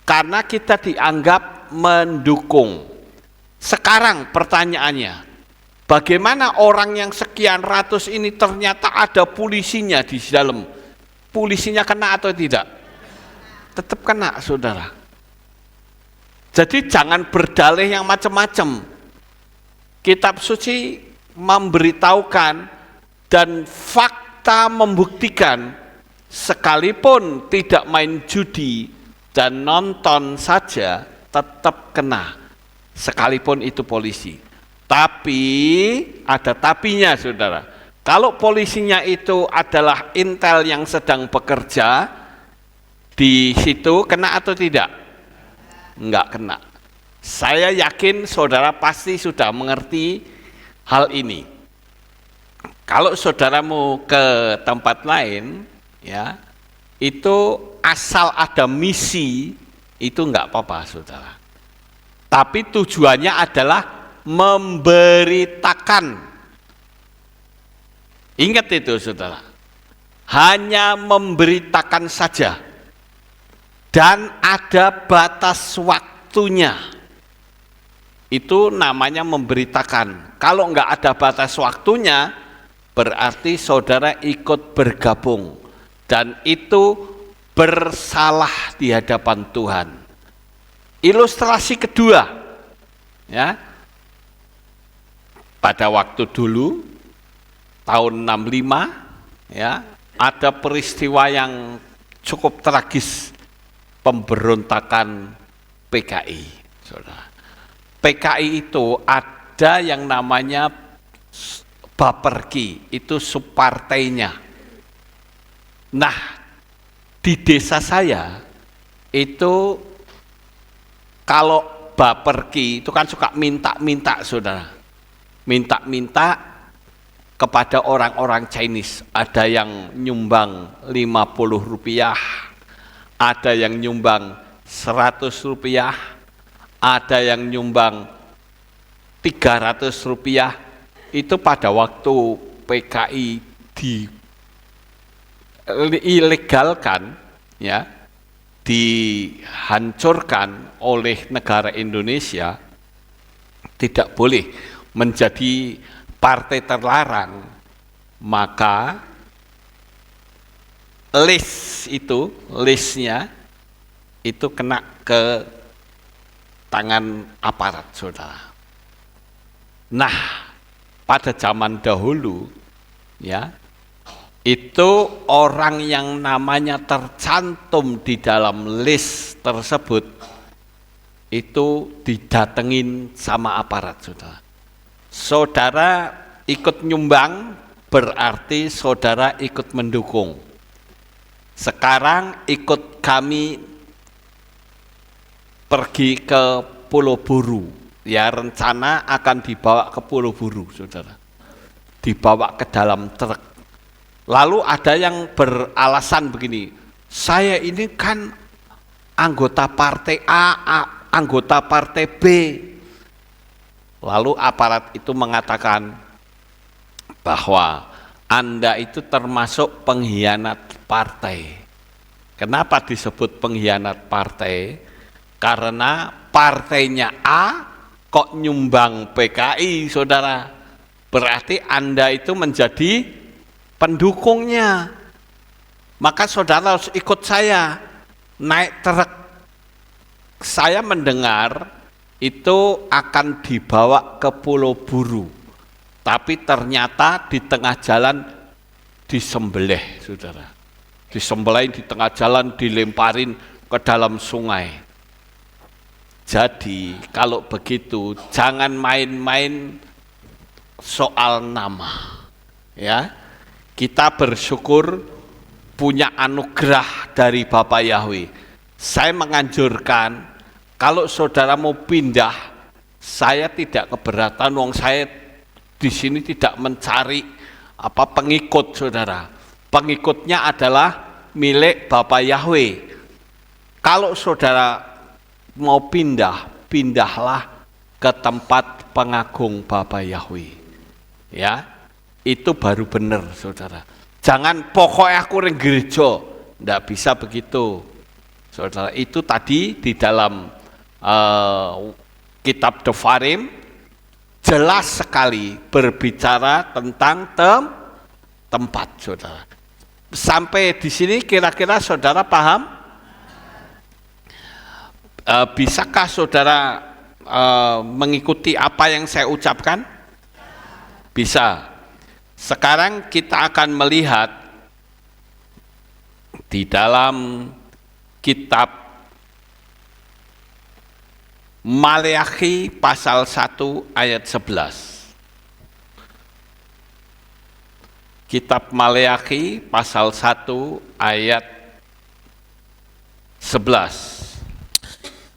karena kita dianggap mendukung. Sekarang pertanyaannya, bagaimana orang yang sekian ratus ini ternyata ada polisinya di dalam? Polisinya kena atau tidak? Tetap kena, saudara. Jadi jangan berdalih yang macam-macam. Kitab suci memberitahukan dan fakta membuktikan, sekalipun tidak main judi dan nonton saja tetap kena, sekalipun itu polisi. Tapi ada tapinya, saudara. Kalau polisinya itu adalah intel yang sedang bekerja, di situ kena atau tidak? Enggak kena. Saya yakin saudara pasti sudah mengerti hal ini. Kalau saudaramu ke tempat lain, ya, itu asal ada misi, itu enggak apa-apa, saudara. Tapi tujuannya adalah memberitakan. Ingat itu, saudara. Hanya memberitakan saja. Dan ada batas waktunya. Itu namanya memberitakan. Kalau enggak ada batas waktunya, berarti saudara ikut bergabung. Dan itu bersalah di hadapan Tuhan. Ilustrasi kedua, ya, pada waktu dulu, tahun 65, ya, ada peristiwa yang cukup tragis, pemberontakan PKI, saudara. PKI itu ada yang namanya Baperki, itu subpartainya. Nah, di desa saya itu kalau Baperki itu kan suka minta-minta, saudara. Minta-minta kepada orang-orang Chinese. Ada yang nyumbang 50 rupiah, ada yang nyumbang 100 rupiah, ada yang nyumbang 300 rupiah. Itu pada waktu PKI diilegalkan, ya, dihancurkan oleh negara Indonesia, tidak boleh menjadi partai terlarang, maka listnya itu kena ke tangan aparat, saudara. Nah, pada zaman dahulu, ya, itu orang yang namanya tercantum di dalam list tersebut itu didatengin sama aparat, saudara. Saudara ikut nyumbang berarti saudara ikut mendukung. Sekarang ikut kami pergi ke Pulau Buru, ya rencana akan dibawa ke Pulau Buru, saudara. Dibawa ke dalam truk. Lalu ada yang beralasan begini, saya ini kan anggota partai A, anggota partai B. Lalu aparat itu mengatakan bahwa Anda itu termasuk pengkhianat partai. Kenapa disebut pengkhianat partai? Karena partainya A kok nyumbang PKI, saudara. Berarti Anda itu menjadi pendukungnya. Maka saudara harus ikut saya naik truk. Saya mendengar itu akan dibawa ke Pulau Buru. Tapi ternyata di tengah jalan disembelih, saudara. Disembelih di tengah jalan, dilemparin ke dalam sungai. Jadi kalau begitu jangan main-main soal nama, ya. Kita bersyukur punya anugerah dari Bapak Yahweh. Saya menganjurkan kalau saudara mau pindah, saya tidak keberatan. Wong saya di sini tidak mencari pengikut, saudara. Pengikutnya adalah milik Bapak Yahweh. Kalau saudara mau pindah, pindahlah ke tempat pengagung Bapak Yahweh. Ya, itu baru benar, saudara. Jangan pokoknya aku ring gereja, ndak bisa begitu, saudara. Itu tadi di dalam kitab Devarim jelas sekali berbicara tentang tempat, saudara. Sampai di sini kira-kira saudara paham? Bisakah saudara mengikuti apa yang saya ucapkan? Bisa. Sekarang kita akan melihat di dalam kitab Maleakhi pasal 1 ayat 11. Kitab Maleakhi pasal 1 ayat 11.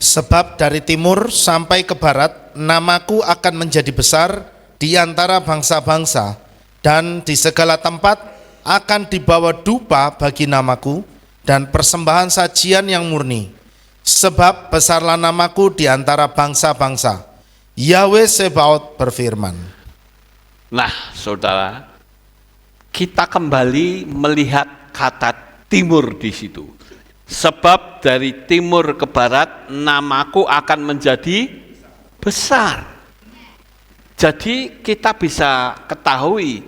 Sebab dari timur sampai ke barat, namaku akan menjadi besar di antara bangsa-bangsa, dan di segala tempat akan dibawa dupa bagi namaku, dan persembahan sajian yang murni. Sebab besarlah namaku di antara bangsa-bangsa. Yahweh Sebaot berfirman. Nah, saudara, kita kembali melihat kata timur di situ. Sebab dari timur ke barat namaku akan menjadi besar. Jadi kita bisa ketahui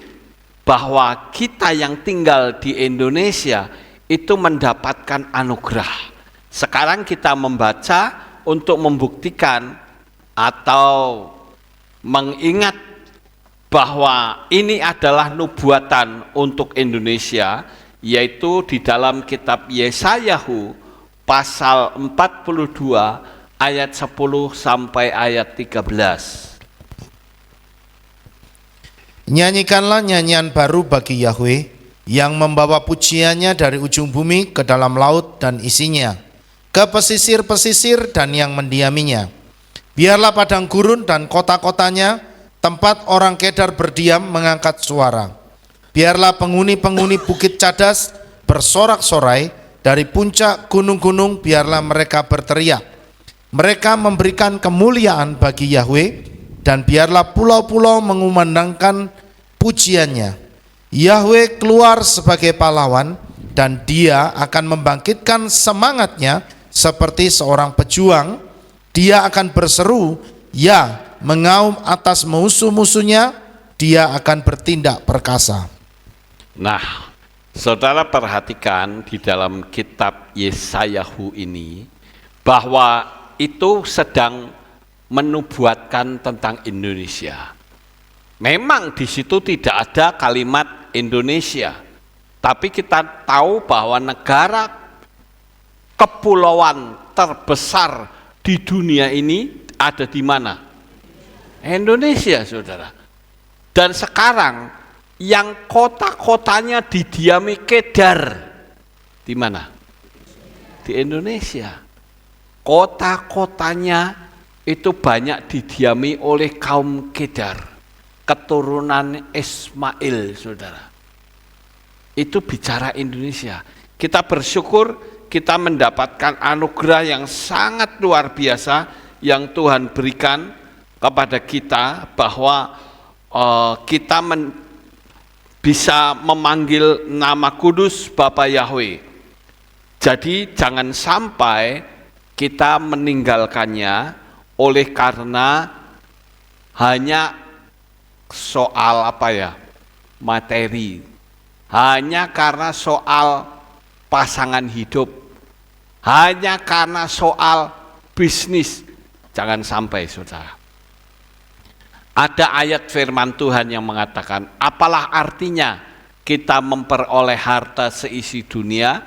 bahwa kita yang tinggal di Indonesia itu mendapatkan anugerah. Sekarang kita membaca untuk membuktikan atau mengingat bahwa ini adalah nubuatan untuk Indonesia, yaitu di dalam kitab Yesayahu pasal 42 ayat 10 sampai ayat 13. Nyanyikanlah nyanyian baru bagi Yahweh, yang membawa pujiannya dari ujung bumi ke dalam laut dan isinya, ke pesisir-pesisir dan yang mendiaminya. Biarlah padang gurun dan kota-kotanya, tempat orang Kedar berdiam, mengangkat suara. Biarlah penghuni-penghuni bukit cadas bersorak-sorai, dari puncak gunung-gunung biarlah mereka berteriak. Mereka memberikan kemuliaan bagi Yahweh, dan biarlah pulau-pulau mengumandangkan pujiannya. Yahweh keluar sebagai pahlawan, dan dia akan membangkitkan semangatnya seperti seorang pejuang. Dia akan berseru, ya, mengaum atas musuh-musuhnya. Dia akan bertindak perkasa. Nah, saudara perhatikan di dalam kitab Yesayahu ini bahwa itu sedang menubuatkan tentang Indonesia. Memang di situ tidak ada kalimat Indonesia, Tapi kita tahu bahwa negara kepulauan terbesar di dunia ini ada di mana? Indonesia, saudara. Dan sekarang yang kota-kotanya didiami Kedar, di mana? Di Indonesia. Kota-kotanya itu banyak didiami oleh kaum Kedar, keturunan Ismail, saudara. Itu bicara Indonesia. Kita bersyukur kita mendapatkan anugerah yang sangat luar biasa yang Tuhan berikan kepada kita, bahwa kita bisa memanggil nama kudus Bapa Yahweh. Jadi jangan sampai kita meninggalkannya oleh karena hanya soal materi, hanya karena soal pasangan hidup, hanya karena soal bisnis. Jangan sampai, saudara. Ada ayat firman Tuhan yang mengatakan, apalah artinya kita memperoleh harta seisi dunia,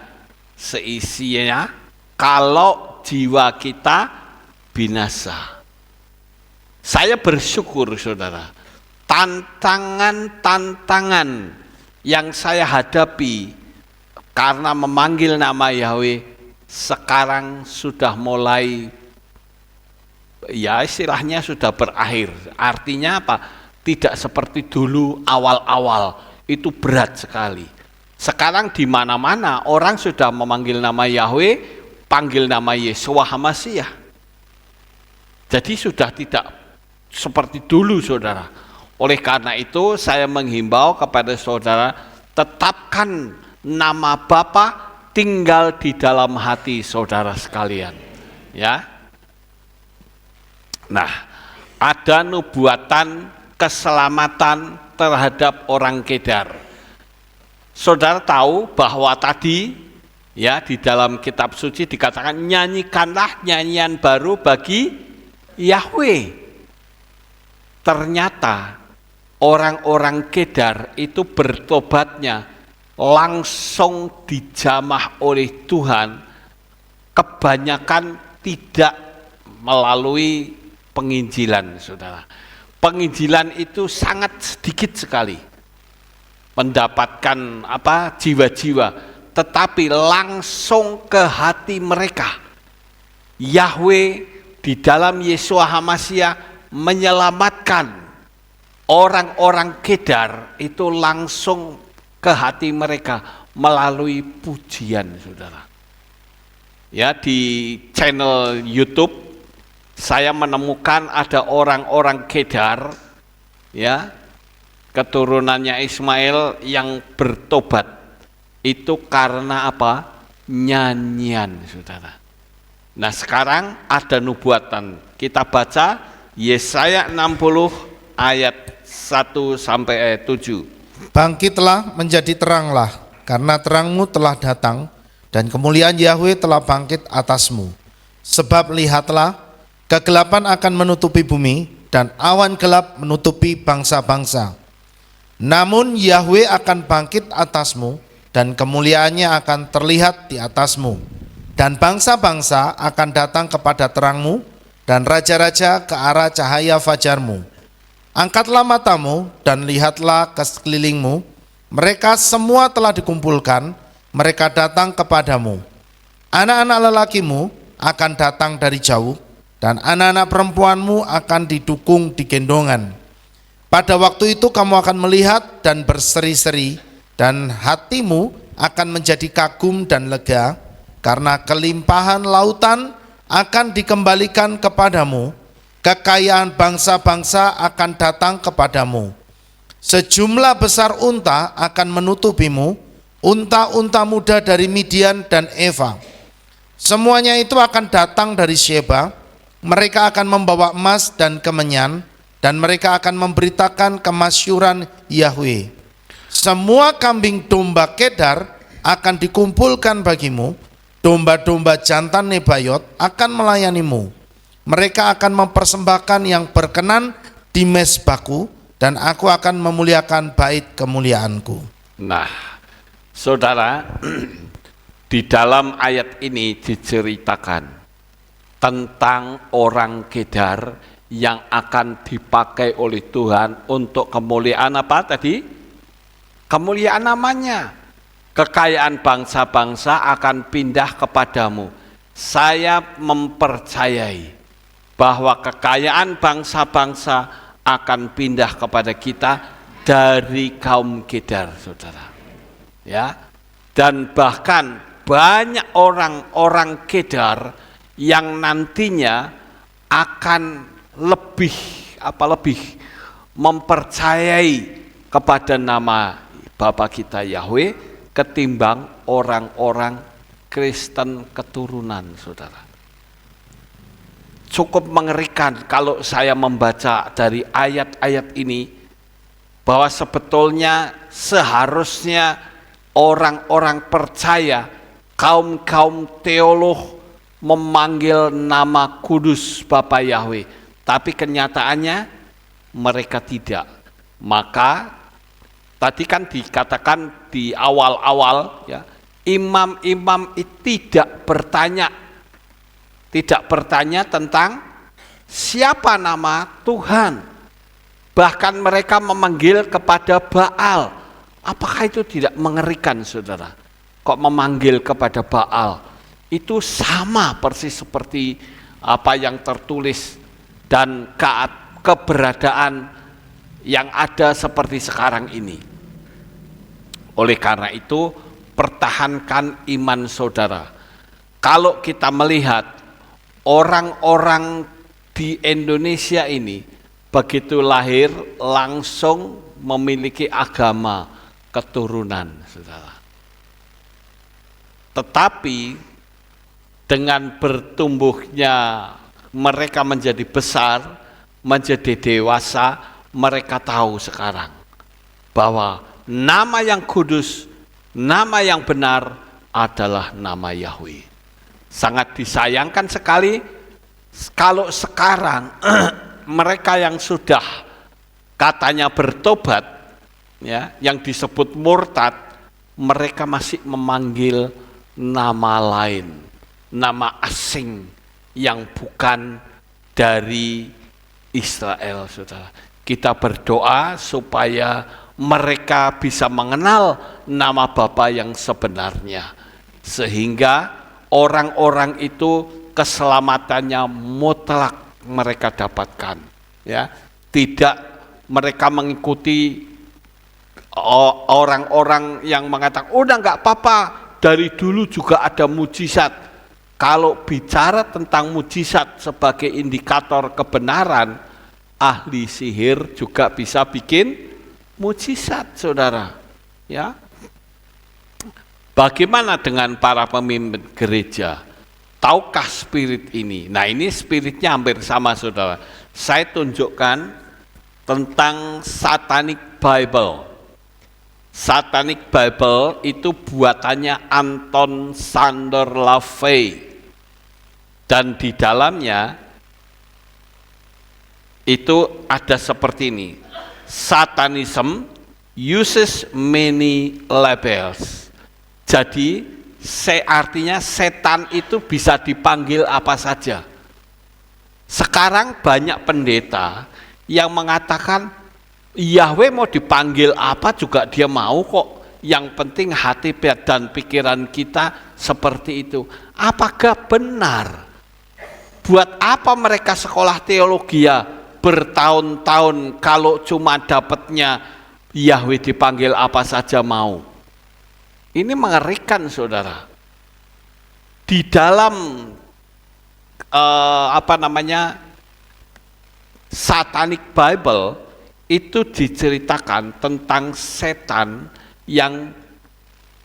seisinya, kalau jiwa kita binasa. Saya bersyukur, saudara, tantangan-tantangan yang saya hadapi karena memanggil nama Yahweh sekarang sudah mulai, ya istilahnya sudah berakhir. Artinya apa? Tidak seperti dulu awal-awal, itu berat sekali. Sekarang di mana-mana orang sudah memanggil nama Yahweh, panggil nama Yeshua HaMashiach. Jadi sudah tidak seperti dulu, saudara. Oleh karena itu saya menghimbau kepada saudara, tetapkan nama Bapa tinggal di dalam hati saudara sekalian, ya. Nah, ada nubuatan keselamatan terhadap orang Kedar. Saudara tahu bahwa tadi ya di dalam kitab suci dikatakan, nyanyikanlah nyanyian baru bagi Yahweh. Ternyata orang-orang Kedar itu bertobatnya langsung dijamah oleh Tuhan, kebanyakan tidak melalui penginjilan, saudara. Penginjilan itu sangat sedikit sekali mendapatkan jiwa-jiwa, tetapi langsung ke hati mereka. Yahweh di dalam Yeshua HaMashiach menyelamatkan orang-orang Kedar itu langsung ke hati mereka melalui pujian, saudara. Ya, di channel YouTube saya menemukan ada orang-orang Kedar, ya, keturunannya Ismail yang bertobat. Itu karena apa? Nyanyian, saudara. Nah, sekarang ada nubuatan. Kita baca Yesaya 60 ayat 1 sampai ayat 7. Bangkitlah, menjadi teranglah, karena terangmu telah datang, dan kemuliaan Yahweh telah bangkit atasmu. Sebab lihatlah, kegelapan akan menutupi bumi, dan awan gelap menutupi bangsa-bangsa. Namun Yahweh akan bangkit atasmu, dan kemuliaannya akan terlihat di atasmu. Dan bangsa-bangsa akan datang kepada terangmu, dan raja-raja ke arah cahaya fajarmu. Angkatlah matamu dan lihatlah ke sekelilingmu, mereka semua telah dikumpulkan, mereka datang kepadamu. Anak-anak lelakimu akan datang dari jauh, dan anak-anak perempuanmu akan didukung di gendongan. Pada waktu itu kamu akan melihat dan berseri-seri, dan hatimu akan menjadi kagum dan lega, karena kelimpahan lautan akan dikembalikan kepadamu. Kekayaan bangsa-bangsa akan datang kepadamu. Sejumlah besar unta akan menutupimu, unta-unta muda dari Midian dan Eva. Semuanya itu akan datang dari Sheba. Mereka akan membawa emas dan kemenyan, dan mereka akan memberitakan kemasyuran Yahweh. Semua kambing domba Kedar akan dikumpulkan bagimu, domba-domba jantan Nebayot akan melayanimu. Mereka akan mempersembahkan yang berkenan di mezbahku, dan aku akan memuliakan bait kemuliaanku. Nah, Saudara, di dalam ayat ini diceritakan tentang orang Kedar yang akan dipakai oleh Tuhan untuk kemuliaan apa tadi? Kemuliaan namanya. Kekayaan bangsa-bangsa akan pindah kepadamu. Saya mempercayai bahwa kekayaan bangsa-bangsa akan pindah kepada kita dari kaum Kedar, saudara. Ya, dan bahkan banyak orang-orang Kedar yang nantinya akan lebih mempercayai kepada nama Bapa kita Yahweh ketimbang orang-orang Kristen keturunan, saudara. Cukup mengerikan kalau saya membaca dari ayat-ayat ini bahwa sebetulnya seharusnya orang-orang percaya, kaum-kaum teolog memanggil nama kudus Bapa Yahweh, tapi kenyataannya mereka tidak. Maka tadi kan dikatakan di awal-awal ya, imam-imam tidak bertanya tentang siapa nama Tuhan. Bahkan mereka memanggil kepada Baal. Apakah itu tidak mengerikan, saudara? Kok memanggil kepada Baal? Itu sama persis seperti apa yang tertulis dan keberadaan yang ada seperti sekarang ini. Oleh karena itu, pertahankan iman saudara. Kalau kita melihat orang-orang di Indonesia ini begitu lahir langsung memiliki agama keturunan, saudara. Tetapi dengan bertumbuhnya mereka menjadi besar, menjadi dewasa, mereka tahu sekarang bahwa nama yang kudus, nama yang benar adalah nama Yahweh. Sangat disayangkan sekali kalau sekarang mereka yang sudah katanya bertobat, ya, yang disebut murtad, mereka masih memanggil nama lain, nama asing yang bukan dari Israel, saudara. Kita berdoa supaya mereka bisa mengenal nama Bapa yang sebenarnya, sehingga orang-orang itu keselamatannya mutlak mereka dapatkan, ya. Tidak mereka mengikuti orang-orang yang mengatakan udah nggak apa-apa, dari dulu juga ada mujizat. Kalau bicara tentang mujizat sebagai indikator kebenaran, ahli sihir juga bisa bikin mujizat, saudara. Ya, bagaimana dengan para pemimpin gereja? Tahukah spirit ini? Nah, ini spiritnya hampir sama, saudara. Saya tunjukkan tentang Satanic Bible. Satanic Bible itu buatannya Anton Sander LaVey, dan di dalamnya itu ada seperti ini. Satanism uses many labels. Jadi artinya setan itu bisa dipanggil apa saja. Sekarang banyak pendeta yang mengatakan Yahweh mau dipanggil apa juga dia mau kok. Yang penting hati dan pikiran kita seperti itu. Apakah benar? Buat apa mereka sekolah teologi bertahun-tahun kalau cuma dapatnya Yahweh dipanggil apa saja mau? Ini mengerikan, saudara. Di dalam Satanic Bible itu diceritakan tentang setan yang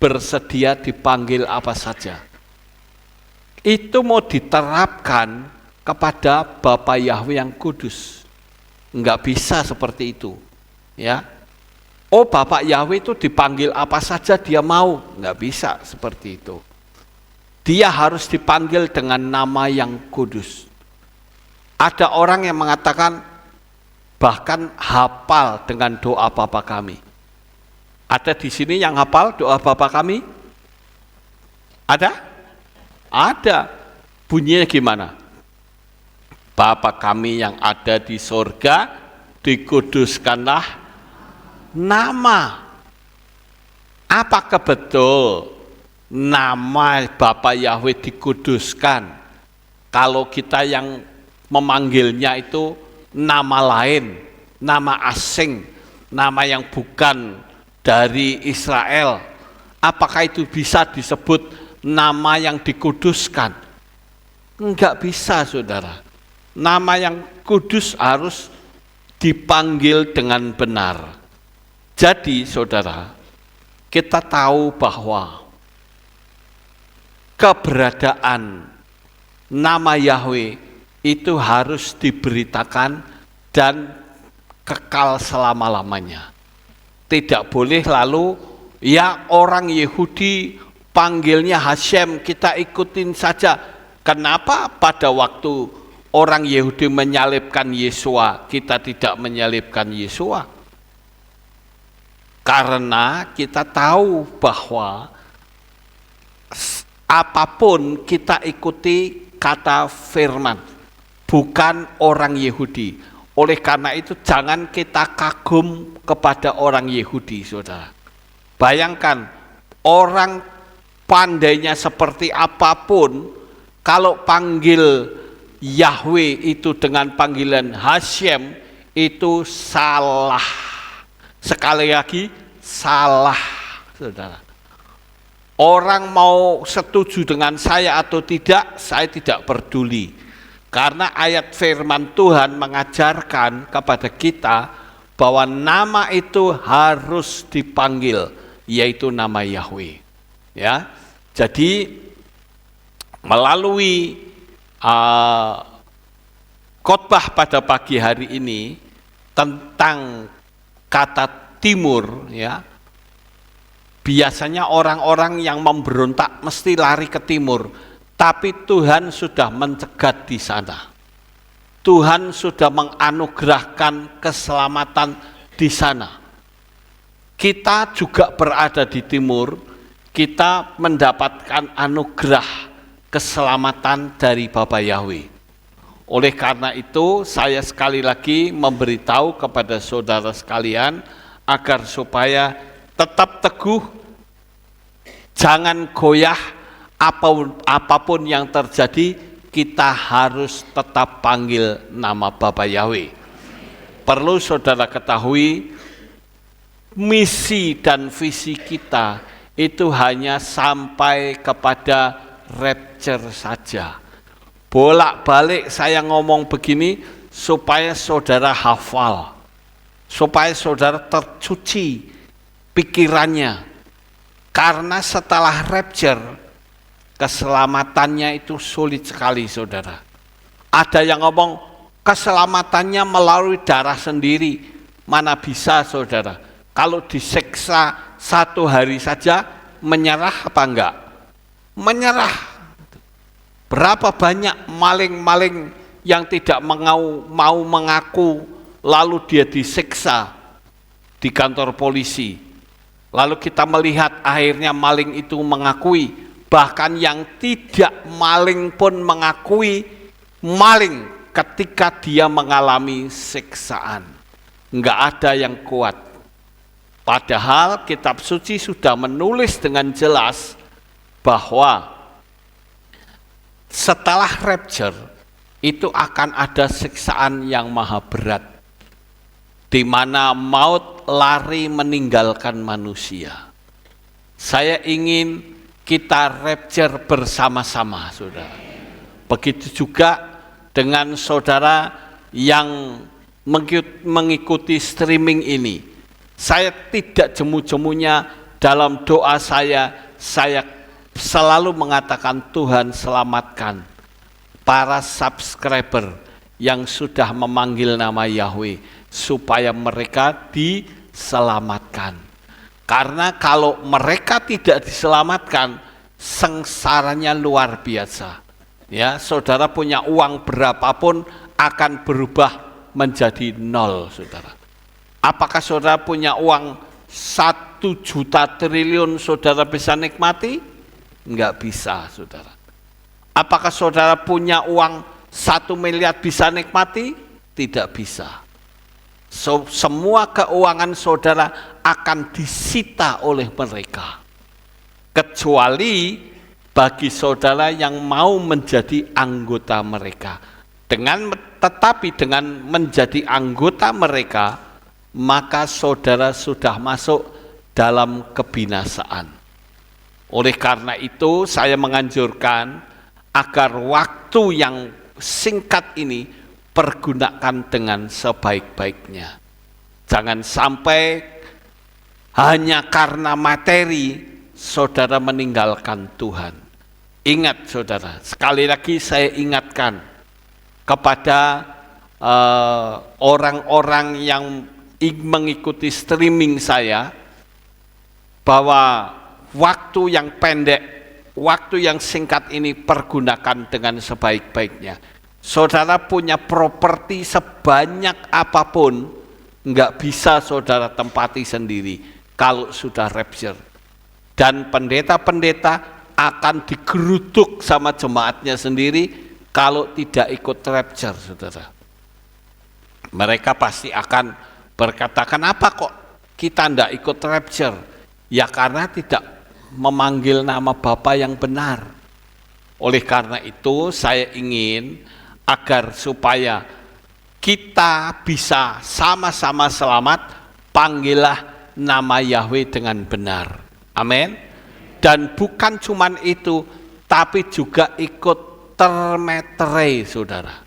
bersedia dipanggil apa saja. Itu mau diterapkan kepada Bapa Yahweh yang kudus. Enggak bisa seperti itu, ya. Oh, Bapak Yahweh itu dipanggil apa saja dia mau, enggak bisa seperti itu. Dia harus dipanggil dengan nama yang kudus. Ada orang yang mengatakan bahkan hafal dengan doa Bapa kami. Ada di sini yang hafal doa Bapa kami? Ada? Ada. Bunyinya gimana? Bapa kami yang ada di sorga, dikuduskanlah nama. Apakah betul nama Bapa Yahweh dikuduskan? Kalau kita yang memanggilnya itu nama lain, nama asing, nama yang bukan dari Israel, apakah itu bisa disebut nama yang dikuduskan? Enggak bisa, saudara. Nama yang kudus harus dipanggil dengan benar. Jadi, saudara, kita tahu bahwa keberadaan nama Yahweh itu harus diberitakan dan kekal selama-lamanya. Tidak boleh lalu ya orang Yahudi panggilnya Hashem, kita ikutin saja. Kenapa pada waktu orang Yahudi menyalibkan Yesua, kita tidak menyalibkan Yesua? Karena kita tahu bahwa apapun kita ikuti kata firman, bukan orang Yahudi. Oleh karena itu jangan kita kagum kepada orang Yahudi, saudara. Bayangkan, orang pandainya seperti apapun, kalau panggil Yahweh itu dengan panggilan Hashem, itu salah. Sekali lagi, salah, saudara. Orang mau setuju dengan saya atau tidak, saya tidak peduli. Karena ayat firman Tuhan mengajarkan kepada kita bahwa nama itu harus dipanggil, yaitu nama Yahweh. Ya, jadi melalui khotbah pada pagi hari ini tentang kata timur, ya, biasanya orang-orang yang memberontak mesti lari ke timur. Tapi Tuhan sudah mencegat di sana. Tuhan sudah menganugerahkan keselamatan di sana. Kita juga berada di timur, kita mendapatkan anugerah keselamatan dari Bapa Yahweh. Oleh karena itu, saya sekali lagi memberitahu kepada saudara sekalian agar supaya tetap teguh, jangan goyah. Apapun yang terjadi, kita harus tetap panggil nama Bapa Yahweh. Perlu saudara ketahui, misi dan visi kita itu hanya sampai kepada rapture saja. Bolak-balik saya ngomong begini supaya saudara hafal, supaya saudara tercuci pikirannya. Karena setelah rapture, keselamatannya itu sulit sekali, saudara. Ada yang ngomong keselamatannya melalui darah sendiri. Mana bisa, saudara? Kalau diseksa 1 hari saja, menyerah apa enggak? Menyerah. Berapa banyak maling-maling yang tidak mau mengaku, lalu dia disiksa di kantor polisi. Lalu kita melihat akhirnya maling itu mengakui. Bahkan yang tidak maling pun mengakui maling ketika dia mengalami siksaan. Enggak ada yang kuat. Padahal kitab suci sudah menulis dengan jelas bahwa setelah rapture itu akan ada siksaan yang maha berat, di mana maut lari meninggalkan manusia. Saya ingin kita rapture bersama-sama, saudara. Begitu juga dengan saudara yang mengikuti streaming ini. Saya tidak jemu-jemunya dalam doa saya selalu mengatakan Tuhan selamatkan para subscriber yang sudah memanggil nama Yahweh supaya mereka diselamatkan. Karena kalau mereka tidak diselamatkan, sengsaranya luar biasa. Ya, saudara punya uang berapapun akan berubah menjadi 0, saudara. Apakah saudara punya uang 1 juta triliun saudara bisa nikmati? Enggak bisa, saudara. Apakah saudara punya uang 1 miliar bisa nikmati? Tidak bisa. Semua keuangan saudara akan disita oleh mereka. Kecuali bagi saudara yang mau menjadi anggota mereka. Tetapi dengan menjadi anggota mereka, maka saudara sudah masuk dalam kebinasaan. Oleh karena itu saya menganjurkan agar waktu yang singkat ini pergunakan dengan sebaik-baiknya. Jangan sampai hanya karena materi saudara meninggalkan Tuhan. Ingat saudara, sekali lagi saya ingatkan kepada orang-orang yang mengikuti streaming saya, bahwa waktu yang pendek, waktu yang singkat ini pergunakan dengan sebaik-baiknya. Saudara punya properti sebanyak apapun, nggak bisa saudara tempati sendiri kalau sudah rapture. Dan pendeta-pendeta akan digeruduk sama jemaatnya sendiri kalau tidak ikut rapture, saudara. Mereka pasti akan berkata, kenapa kok kita tidak ikut rapture? Ya karena tidak memanggil nama Bapa yang benar. Oleh karena itu saya ingin agar supaya kita bisa sama-sama selamat, panggillah nama Yahweh dengan benar. Amin. Dan bukan cuman itu, tapi juga ikut termeterai, saudara.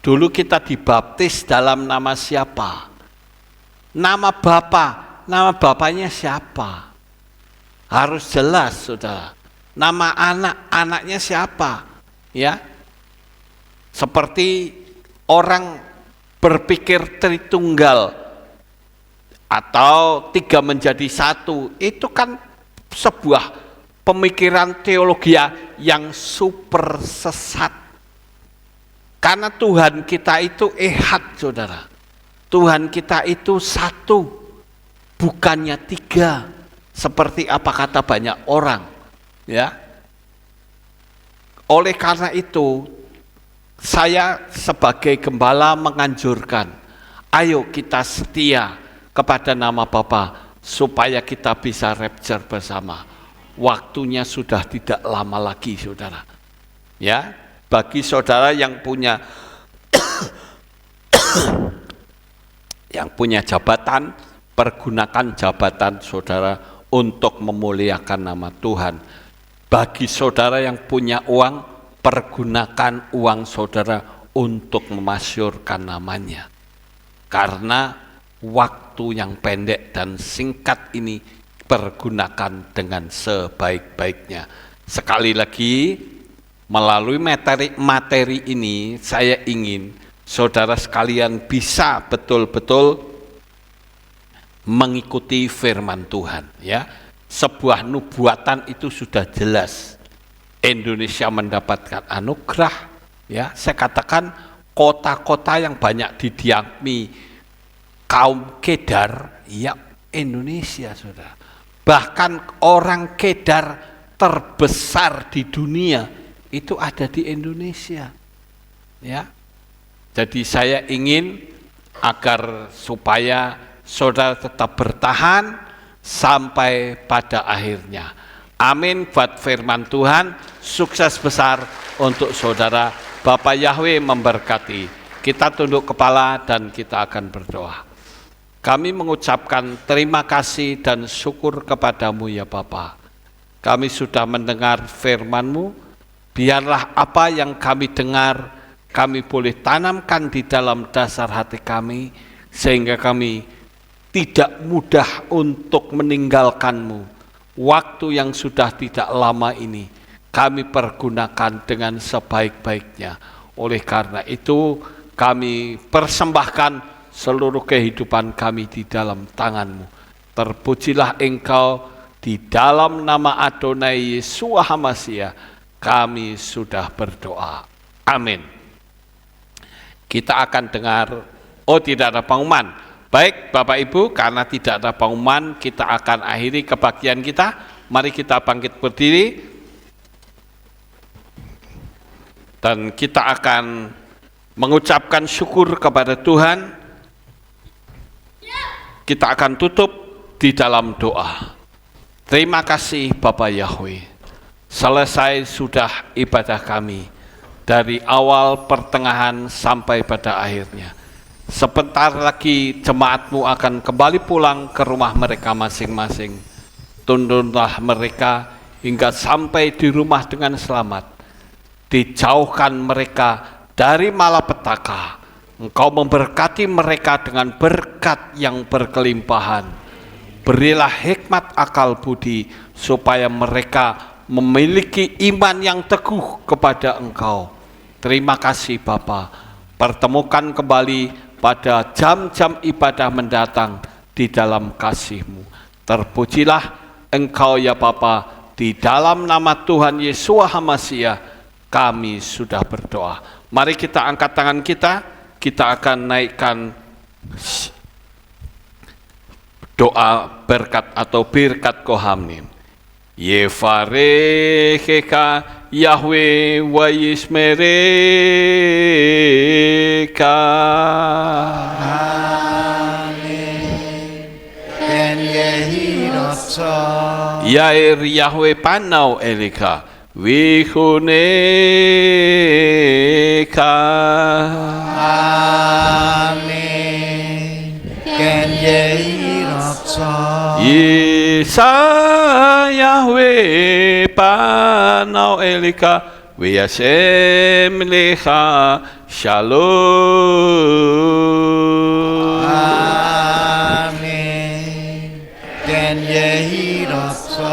Dulu kita dibaptis dalam nama siapa? Nama Bapa. Nama Bapaknya siapa? Harus jelas, saudara. Nama anak, anaknya siapa? Ya, seperti orang berpikir Tritunggal atau 3 menjadi 1, itu kan sebuah pemikiran teologi yang super sesat. Karena Tuhan kita itu ehad, saudara. Tuhan kita itu 1, bukannya 3, seperti apa kata banyak orang. Ya. Oleh karena itu, saya sebagai gembala menganjurkan, ayo kita setia kepada nama Bapa supaya kita bisa rapture bersama. Waktunya sudah tidak lama lagi, saudara. Ya, bagi saudara yang punya jabatan, pergunakan jabatan saudara untuk memuliakan nama Tuhan. Bagi saudara yang punya uang, pergunakan uang saudara untuk memasyurkan namanya. Karena waktu yang pendek dan singkat ini pergunakan dengan sebaik-baiknya. Sekali lagi, melalui materi ini saya ingin saudara sekalian bisa betul-betul mengikuti firman Tuhan, ya. Sebuah nubuatan itu sudah jelas. Indonesia mendapatkan anugerah, ya. Saya katakan kota-kota yang banyak didiami kaum Kedar, ya Indonesia, saudara. Bahkan orang Kedar terbesar di dunia itu ada di Indonesia, ya. Jadi saya ingin agar supaya saudara tetap bertahan sampai pada akhirnya. Amin buat firman Tuhan. Sukses besar untuk saudara. Bapak Yahweh memberkati. Kita tunduk kepala dan kita akan berdoa. Kami mengucapkan terima kasih dan syukur kepadamu ya Bapa. Kami sudah mendengar firman-Mu. Biarlah apa yang kami dengar, kami boleh tanamkan di dalam dasar hati kami, sehingga kami tidak mudah untuk meninggalkan-Mu. Waktu yang sudah tidak lama ini, kami pergunakan dengan sebaik-baiknya. Oleh karena itu, kami persembahkan seluruh kehidupan kami di dalam tangan-Mu. Terpujilah Engkau, di dalam nama Adonai Yeshua HaMashiach, kami sudah berdoa. Amin. Kita akan dengar, tidak ada pengumuman. Baik Bapak Ibu, karena tidak ada pengumuman, kita akan akhiri kebaktian kita. Mari kita bangkit berdiri dan kita akan mengucapkan syukur kepada Tuhan. Kita akan tutup di dalam doa. Terima kasih Bapa Yahweh, selesai sudah ibadah kami dari awal, pertengahan sampai pada akhirnya. Sebentar lagi jemaat-Mu akan kembali pulang ke rumah mereka masing-masing. Tuntunlah mereka hingga sampai di rumah dengan selamat. Dijauhkan mereka dari malapetaka. Engkau memberkati mereka dengan berkat yang berkelimpahan. Berilah hikmat akal budi supaya mereka memiliki iman yang teguh kepada Engkau. Terima kasih Bapa. Pertemukan kembali pada jam-jam ibadah mendatang di dalam kasih-Mu. Terpujilah Engkau ya Bapa, di dalam nama Tuhan Yeshua HaMasiah kami sudah berdoa. Mari kita angkat tangan kita akan naikkan doa berkat atau birkat Kohanim. Yevarecheka Yahweh wa yismereka. Amen. Ben yehi rotso. Yair Yahweh panau elika wihuneka. Amen. Ben yehi rotso. Isa Yahweh panau elika V'yashem lecha shalom. Amen. Ken yehi rotso.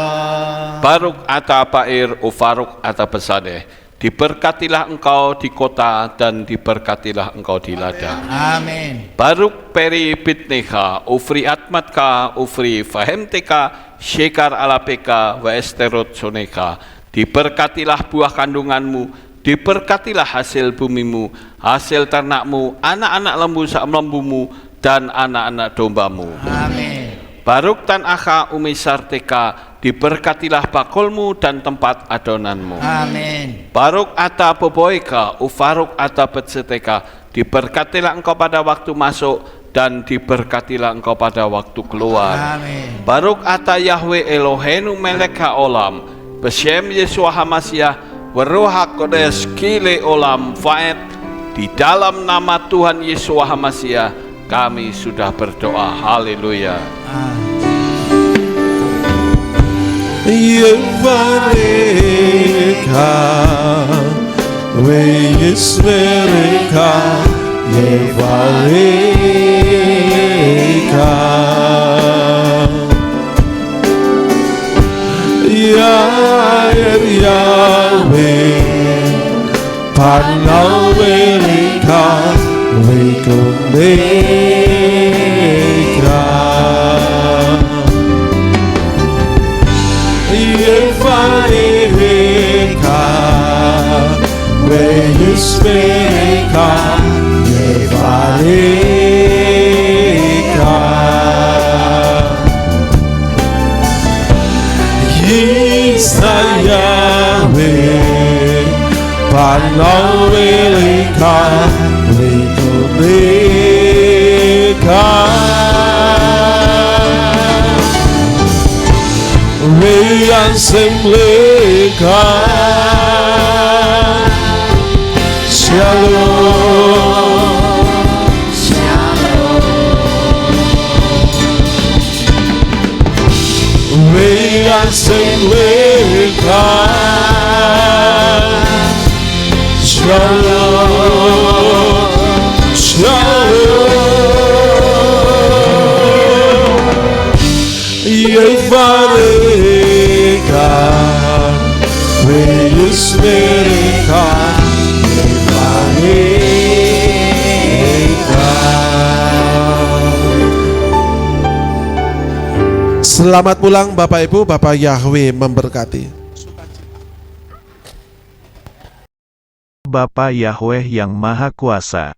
Baruk ata Pair ufaruk ata Pesadeh. Diberkatilah engkau di kota dan diberkatilah engkau di ladang. Amin. Baruk peri bitnecha ufri atmatka ufri fahemteka shekar alapeka wa esterot soneka. Diberkatilah buah kandunganmu, diberkatilah hasil bumimu, hasil ternakmu, anak-anak lembu sak lembumu dan anak-anak dombamu. Amin. Baruk tan akha umisarteka, diberkatilah bakulmu dan tempat adonanmu. Amin. Baruk ata boboika ufaruk ata betseteka, diberkatilah engkau pada waktu masuk dan diberkatilah engkau pada waktu keluar. Amin. Baruk ata Yahweh Eloheinu melek haolam, beshem Yeshua HaMasiah waruh hakodes kile olam faet. Di dalam nama Tuhan Yeshua HaMasiah kami sudah berdoa. Haleluya. Yevareka V'yismereka Yevareka Yair Yahweh Panau Elika V'yismereka Yevareka V'yismereka Yevareka Yisa Yahweh Panau Elika V'yismereka V'yasemleka Shalom. V'yasemleka Shalom. Shalom. Yevareka V'yismereka Yevareka. Selamat pulang Bapak Ibu, Bapak Yahweh memberkati. Bapa Yahweh yang Maha Kuasa,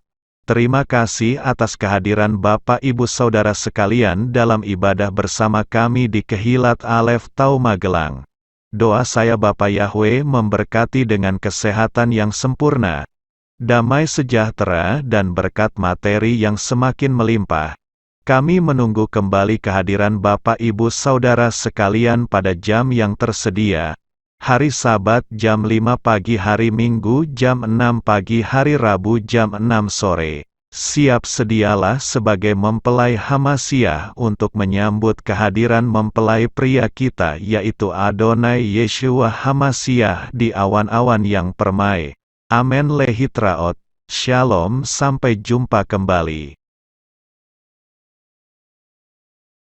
Terima kasih atas kehadiran Bapak Ibu Saudara sekalian dalam ibadah bersama kami di Kehilat Alef Tau Magelang. Doa saya Bapa Yahweh memberkati dengan kesehatan yang sempurna, damai sejahtera dan berkat materi yang semakin melimpah. Kami menunggu kembali kehadiran Bapak Ibu Saudara sekalian pada jam yang tersedia. Hari Sabat jam 5 pagi, hari Minggu jam 6 pagi, hari Rabu jam 6 sore. Siap sedialah sebagai mempelai Hamasiah untuk menyambut kehadiran mempelai pria kita yaitu Adonai Yeshua Hamasiah di awan-awan yang permai. Amen lehitraot. Shalom, sampai jumpa kembali.